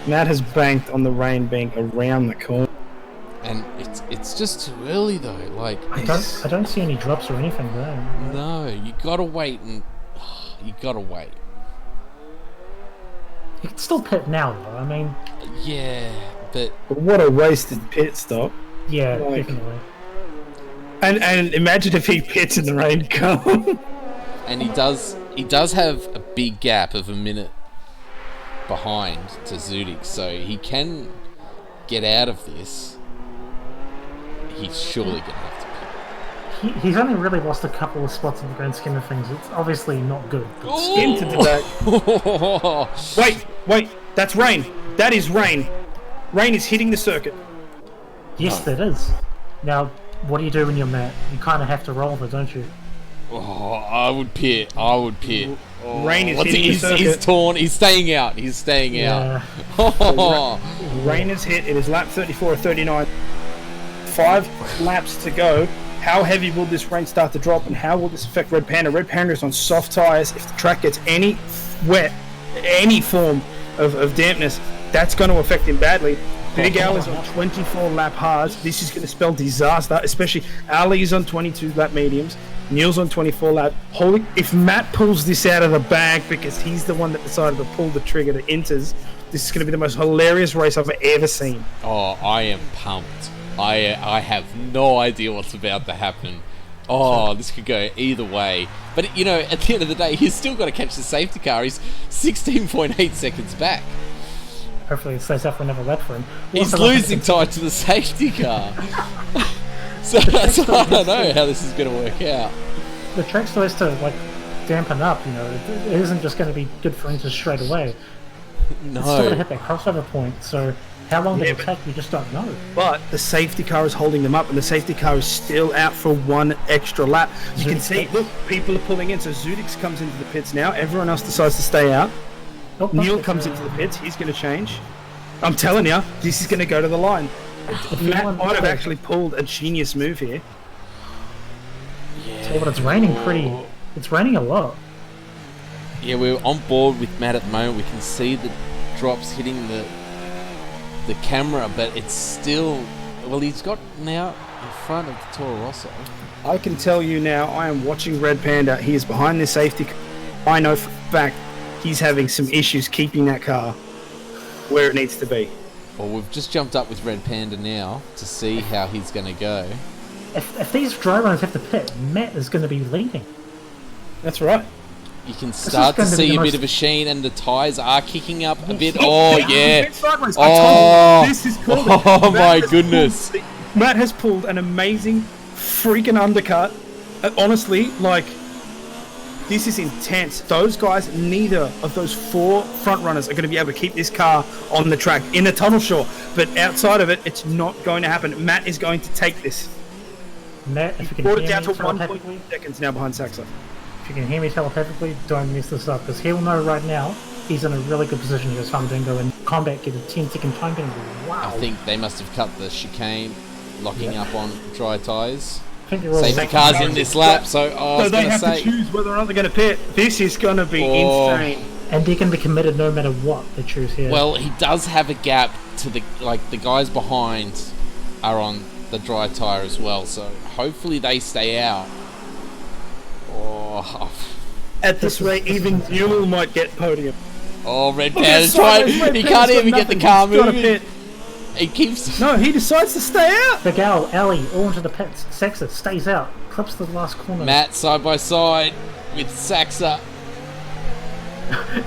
Speaker 3: Matt has banked on the rain being around the corner.
Speaker 1: And it's just too early, though. Like,
Speaker 2: I don't see any drops or anything there.
Speaker 1: no, you got to wait and... You got to wait.
Speaker 2: You can still pit now, though. I mean,
Speaker 1: Yeah, but...
Speaker 3: But what a wasted pit stop.
Speaker 2: yeah,
Speaker 3: Like-
Speaker 2: definitely.
Speaker 3: And imagine if he pits in the rain come.
Speaker 1: And he does have a big gap of a minute behind to Zudik, so he can get out of this. He's surely going to have to pit.
Speaker 2: He's only really lost a couple of spots in the grand scheme of things. It's obviously not good. But
Speaker 3: Into the back. Wait, that's rain. That is rain. Rain is hitting the circuit.
Speaker 2: yes, that is. Now, what do you do when you're Matt? You kind of have to roll with it, don't you?
Speaker 1: Oh, I would pit. Oh,
Speaker 3: Rain is
Speaker 1: what's
Speaker 3: hitting the circuit.
Speaker 1: he's torn. He's staying out.
Speaker 2: Yeah.
Speaker 1: Oh,
Speaker 3: Rain is hit. It is lap 34 or 39. 5 laps to go. How heavy will this rain start to drop, and how will this affect Red Panda? Red Panda is on soft tyres. If the track gets any wet, any form of dampness, that's going to affect him badly. Big Al is on 24 lap hards. This is going to spell disaster, especially Ali is on 22 lap mediums. Neil's on 24 lap. Holy! If Matt pulls this out of the bag because he's the one that decided to pull the trigger to enters, this is going to be the most hilarious race I've ever seen.
Speaker 1: oh, I am pumped. I have no idea what's about to happen. Oh, this could go either way. But, you know, at the end of the day, he's still got to catch the safety car. He's 16.8 seconds back.
Speaker 2: Hopefully it stays up for another lap for him.
Speaker 1: He's losing time to the safety car. So I don't know how this is going to work out.
Speaker 2: The track still has to, like, dampen up, you know. It isn't just going to be good for Inter straight away.
Speaker 1: No.
Speaker 2: It's still got to hit that crossover point, so how long it'll take, we just don't know.
Speaker 3: But the safety car is holding them up, and the safety car is still out for one extra lap. You can see, look, people are pulling in. So Zudix comes into the pits now. Everyone else decides to stay out. Neil comes into the pits. He's going to change. I'm telling you, this is going to go to the line. Matt might have actually pulled a genius move here.
Speaker 2: Yeah, but it's raining it's raining a lot.
Speaker 1: Yeah, we're on board with Matt at the moment. We can see the drops hitting the camera, but it's still... Well, he's got now in front of the Toro Rosso.
Speaker 3: I can tell you now, I am watching Red Panda. He is behind this safety car. I know for a fact he's having some issues keeping that car where it needs to be.
Speaker 1: Well, we've just jumped up with Red Panda now to see how he's going to go.
Speaker 2: If these dry runners have to pit, Matt is going to be leading.
Speaker 3: That's right.
Speaker 1: You can start to see a bit of a sheen, and the tyres are kicking up a bit. Oh, yeah.
Speaker 3: Oh, this is cool.
Speaker 1: Oh, my goodness.
Speaker 3: Matt has pulled an amazing freaking undercut. Honestly, like, this is intense. Those guys, neither of those four front runners are going to be able to keep this car on the track in a tunnel short. But outside of it, it's not going to happen. Matt is going to take this.
Speaker 2: Matt, if you can
Speaker 3: brought
Speaker 2: hear
Speaker 3: it down
Speaker 2: me
Speaker 3: to 1.2 seconds now behind Saxa.
Speaker 2: If you can hear me telepathically, don't mess this up, because he'll know right now he's in a really good position here. So I'm going to go in combat, get a 10-second time penalty. Wow.
Speaker 1: I think they must have cut the chicane, locking up on dry tyres.
Speaker 2: Safety
Speaker 1: cars in this lap, so I was
Speaker 3: they
Speaker 1: going to
Speaker 3: have
Speaker 1: say...
Speaker 3: to choose whether or not they're going to pit. This is going to be insane.
Speaker 2: And they're going to be committed no matter what they choose here.
Speaker 1: Well, he does have a gap to the guys behind are on the dry tyre as well, so hopefully they stay out. Oh,
Speaker 3: at this rate, even Newell might get podium.
Speaker 1: Oh, Red Panda's trying. He can't even get the car moving. He keeps...
Speaker 3: No, he decides to stay out.
Speaker 2: Miguel, Ali, all into the pits. Saxa stays out. Clips the last corner.
Speaker 1: Matt side by side with Saxa.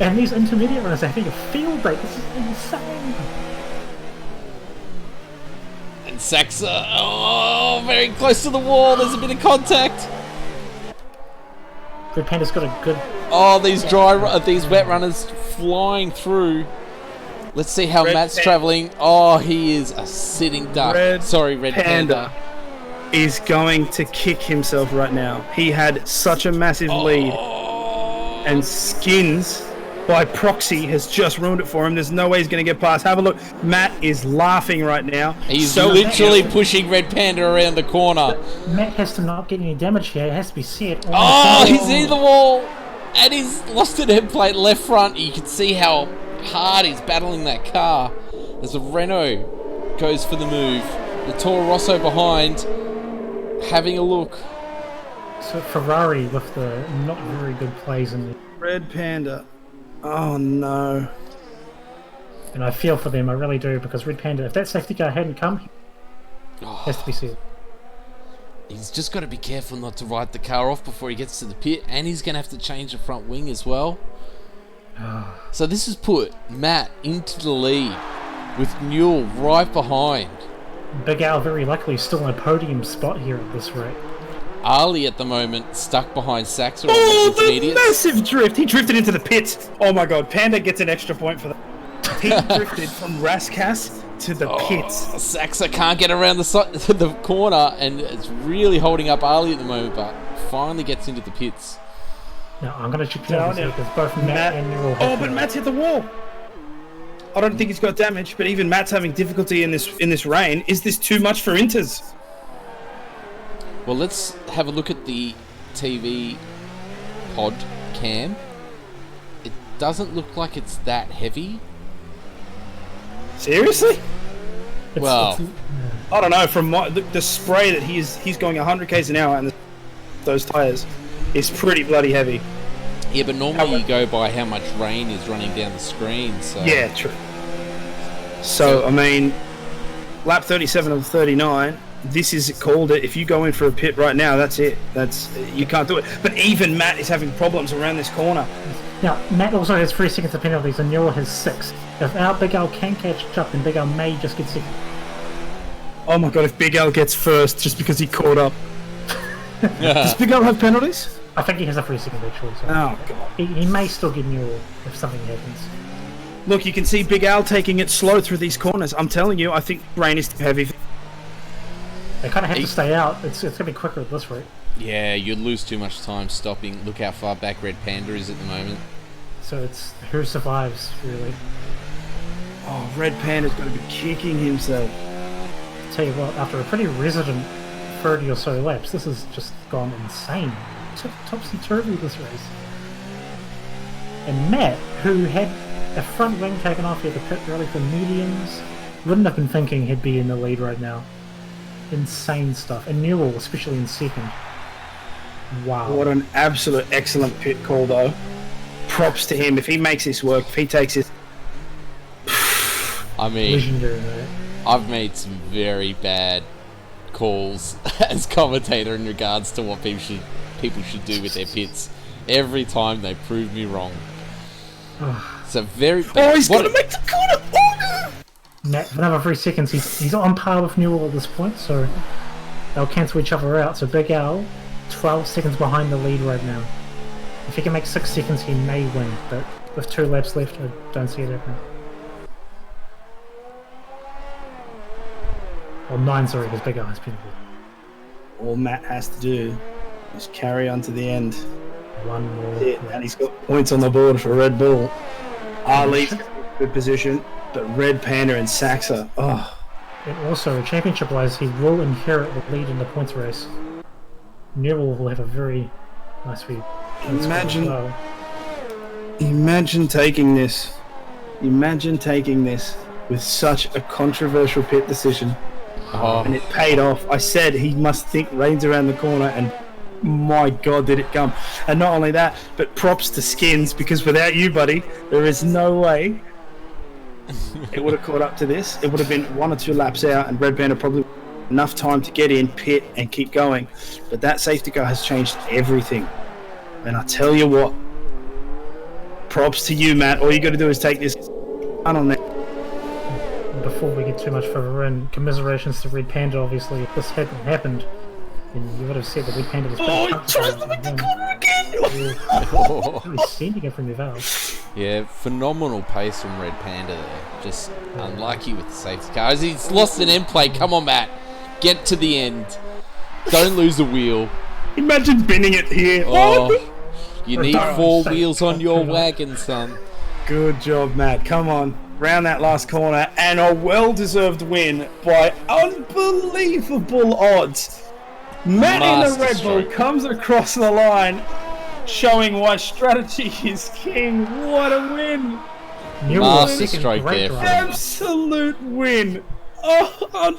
Speaker 2: And these intermediate runners are having a field day. This is insane.
Speaker 1: And Saxa, oh, very close to the wall. There's a bit of contact.
Speaker 2: Red Panda's got a good...
Speaker 1: Oh, these wet runners flying through. Let's see how Matt's travelling. Oh, he is a sitting duck. Red Panda
Speaker 3: is going to kick himself right now. He had such a massive lead. And Skins, by proxy, has just ruined it for him. There's no way he's going to get past. Have a look. Matt is laughing right now.
Speaker 1: He's literally pushing Red Panda around the corner.
Speaker 2: But Matt has to not get any damage here. It has to be set.
Speaker 1: Oh, he's in the wall. And he's lost an end plate left front. You can see how hard he's battling that car as the Renault goes for the move. The Toro Rosso behind, having a look.
Speaker 2: So Ferrari with the not very good plays in the...
Speaker 3: Red Panda. Oh no.
Speaker 2: And I feel for them, I really do, because Red Panda, if that safety car hadn't come, has to be said.
Speaker 1: He's just got to be careful not to write the car off before he gets to the pit, and he's going to have to change the front wing as well. So this has put Matt into the lead with Newell right behind.
Speaker 2: Big Al very luckily still in a podium spot here at this rate.
Speaker 1: Ali at the moment stuck behind Saxa.
Speaker 3: Oh, the massive drift! He drifted into the pits. Oh my god, Panda gets an extra point for that. He drifted from Raskas to the pits.
Speaker 1: Saxa can't get around the corner, and it's really holding up Ali at the moment, but finally gets into the pits.
Speaker 2: Now I'm going to check out because both Matt and Newell.
Speaker 3: Oh, but Matt's hit the wall. I don't think he's got damage, but even Matt's having difficulty in this rain. Is this too much for Inters?
Speaker 1: Well, let's have a look at the TV pod cam. It doesn't look like it's that heavy.
Speaker 3: Seriously?
Speaker 1: Well,
Speaker 3: I don't know. From the spray that he's going 100 k's an hour, and those tires is pretty bloody heavy.
Speaker 1: Yeah, but normally you go by how much rain is running down the screen. So
Speaker 3: yeah, true. So I mean, lap 37 of 39. This is called it. If you go in for a pit right now, that's it. You can't do it. But even Matt is having problems around this corner.
Speaker 2: Now, Matt also has 3 seconds of penalties, and Newell has 6. If our Big Al can catch up, then Big Al may just get second.
Speaker 3: Oh my god, if Big Al gets first just because he caught up. Does Big Al have penalties?
Speaker 2: I think he has a 3 second actually. So
Speaker 3: Oh god.
Speaker 2: he may still get Newell if something happens.
Speaker 3: Look, you can see Big Al taking it slow through these corners. I'm telling you, I think rain is too heavy.
Speaker 2: They kind of have to stay out. It's going to be quicker at this rate.
Speaker 1: Yeah, you'd lose too much time stopping. Look how far back Red Panda is at the moment.
Speaker 2: So it's who survives, really.
Speaker 3: Oh, Red Panda's going to be kicking himself.
Speaker 2: Tell you what, after a pretty resident 30 or so laps, this has just gone insane. Topsy-turvy this race. And Matt, who had a front wing taken off at the pit early for mediums, wouldn't have been thinking he'd be in the lead right now. Insane stuff. And Newell, especially in second. Wow.
Speaker 3: What an absolute excellent pit call, though. Props to him. If he makes this work, if he takes this...
Speaker 1: I mean,
Speaker 2: legendary, mate.
Speaker 1: I've made some very bad calls as commentator in regards to what people should do with their pits. Every time they prove me wrong. So very...
Speaker 3: Oh, he's going to make the corner! Oh, no!
Speaker 2: Matt, for another 3 seconds, he's on par with Newell at this point, so they'll cancel each other out. So Big Al, 12 seconds behind the lead right now. If he can make 6 seconds, he may win, but with 2 laps left, I don't see it happening. Or 9, sorry, because Big Al has penalty.
Speaker 3: All Matt has to do is carry on to the end.
Speaker 2: One more.
Speaker 3: Yeah, and he's got points on the board for Red Bull. Ali's in a good position, but Red Panda and Saxa,
Speaker 2: And also, championship-wise, he will inherit the lead in the points race. Newell will have a very nice lead.
Speaker 3: Imagine taking this. Imagine taking this with such a controversial pit decision. And it paid off. I said he must think rain's around the corner, and my god did it come. And not only that, but props to Skins, because without you, buddy, there is no way it would have caught up to this. It would have been 1 or 2 laps out, and Red Panda probably enough time to get in, pit, and keep going. But that safety car has changed everything. And I tell you what, props to you, Matt. All you got to do is take this on there.
Speaker 2: Before we get too much further in, commiserations to Red Panda, obviously. If this hadn't happened, then you would have said that Red Panda was pretty comfortable.
Speaker 3: Tries to make the corner again!
Speaker 2: Really sending it from your valve.
Speaker 1: Yeah, phenomenal pace from Red Panda there. Just unlucky with the safety car. He's lost an end plate. Come on, Matt. Get to the end. Don't lose a wheel.
Speaker 3: Imagine binning it here.
Speaker 1: Oh, you need 4 wheels on your wagon, son.
Speaker 3: Good job, Matt. Come on. Round that last corner, and a well-deserved win by unbelievable odds. Matt in the Red Bull comes across the line, showing why strategy is king. What a win!
Speaker 1: Master stroke there.
Speaker 3: Absolute win. Oh,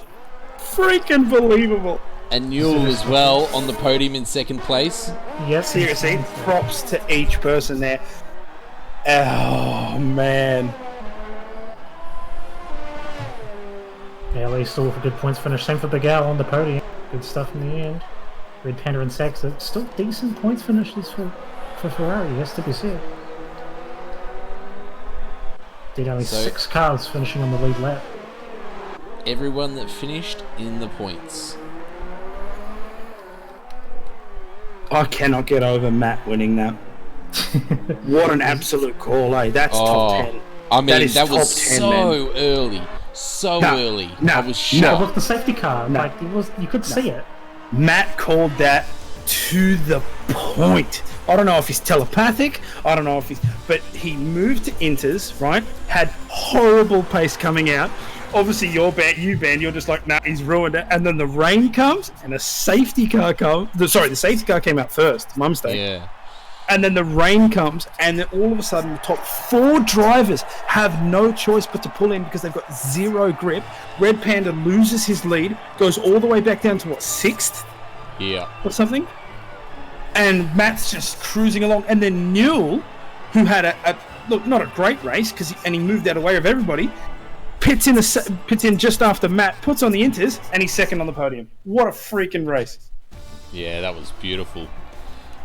Speaker 3: freaking believable.
Speaker 1: And Newell as well on the podium in 2nd place.
Speaker 2: Yes,
Speaker 3: seriously, props to each person there. Oh, man.
Speaker 2: Ali still with a good points finish. Same for Big Al on the podium. Good stuff in the end. Red Panda and Saxa. Still decent points finishes for Ferrari, has to be said. Did only 6 cars finishing on the lead lap.
Speaker 1: Everyone that finished in the points.
Speaker 3: I cannot get over Matt winning that. What an absolute call, eh? That's top 10.
Speaker 1: I mean, that was
Speaker 3: 10,
Speaker 1: so
Speaker 3: man.
Speaker 1: early. So early. I was shocked.
Speaker 2: No, with the safety car, like you could see it.
Speaker 3: Matt called that to the point. I don't know if he's telepathic. I don't know if he's, but he moved to inters, right? Had horrible pace coming out. Obviously, you're just like, nah, he's ruined it. And then the rain comes, and a safety car comes. The safety car came out first. My mistake.
Speaker 1: Yeah.
Speaker 3: And then the rain comes, and then all of a sudden the top 4 drivers have no choice but to pull in because they've got 0 grip. Red Panda loses his lead, goes all the way back down to 6th?
Speaker 1: Yeah.
Speaker 3: Or something? And Matt's just cruising along. And then Newell, who had look, not a great race, and he moved out of the way of everybody, pits in just after Matt, puts on the inters, and he's second on the podium. What a freaking race!
Speaker 1: Yeah, that was beautiful.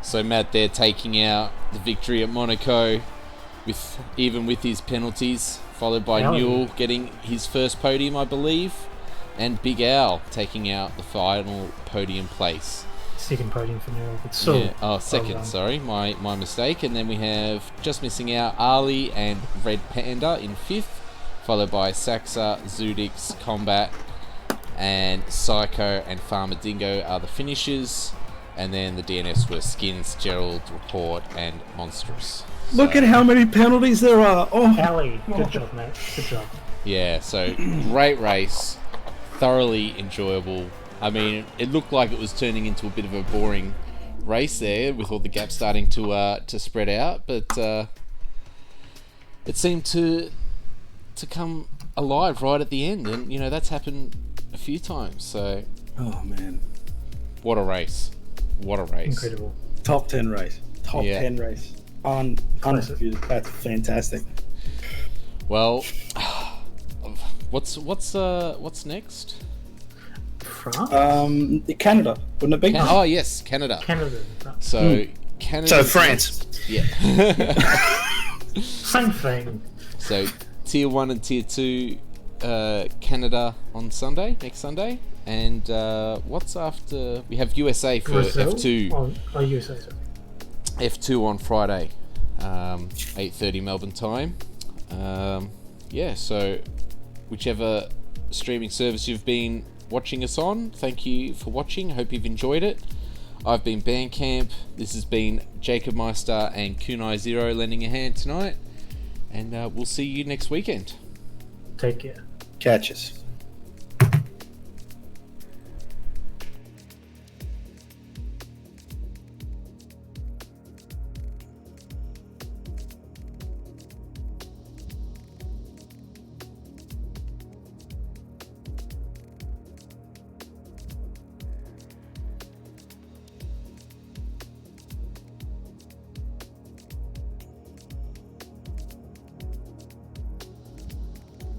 Speaker 1: So Matt there taking out the victory at Monaco, with his penalties, followed by Newell getting his first podium, I believe, and Big Al taking out the final podium place.
Speaker 2: Second podium for Newell, but still.
Speaker 1: Yeah. Second, sorry, my mistake. And then we have just missing out Ali and Red Panda in fifth, followed by Saxa, Zudix, Combat, and Psycho and Farmer Dingo are the finishers. And then the DNFs were Skins, Gerald, Report, and Monstrous.
Speaker 3: Look at how many penalties there are. Oh,
Speaker 2: Ali, good job, mate. Good job.
Speaker 1: Yeah, so great race, thoroughly enjoyable. I mean, it looked like it was turning into a bit of a boring race there, with all the gaps starting to spread out, but it seemed to come alive right at the end, and that's happened a few times. So,
Speaker 3: oh man,
Speaker 1: what a race! What a race!
Speaker 2: Incredible.
Speaker 3: Top 10 race. Top 10 race. Undisputed. That's fantastic.
Speaker 1: Well, what's next?
Speaker 2: France?
Speaker 3: Canada, wouldn't it be?
Speaker 1: Oh yes, Canada.
Speaker 2: Canada.
Speaker 1: So Canada.
Speaker 3: So France.
Speaker 1: Yeah.
Speaker 2: Same thing.
Speaker 1: So Tier 1 and Tier 2, Canada on next Sunday. And what's after? We have USA for
Speaker 2: Brazil?
Speaker 1: F2.
Speaker 2: Oh, USA, sorry.
Speaker 1: F2 on Friday, 8:30 Melbourne time. Yeah, so whichever streaming service you've been watching us on, thank you for watching. Hope you've enjoyed it. I've been Bandcamp. This has been Jacob Meister and Kunai Zero lending a hand tonight. And we'll see you next weekend.
Speaker 2: Take care.
Speaker 3: Catches.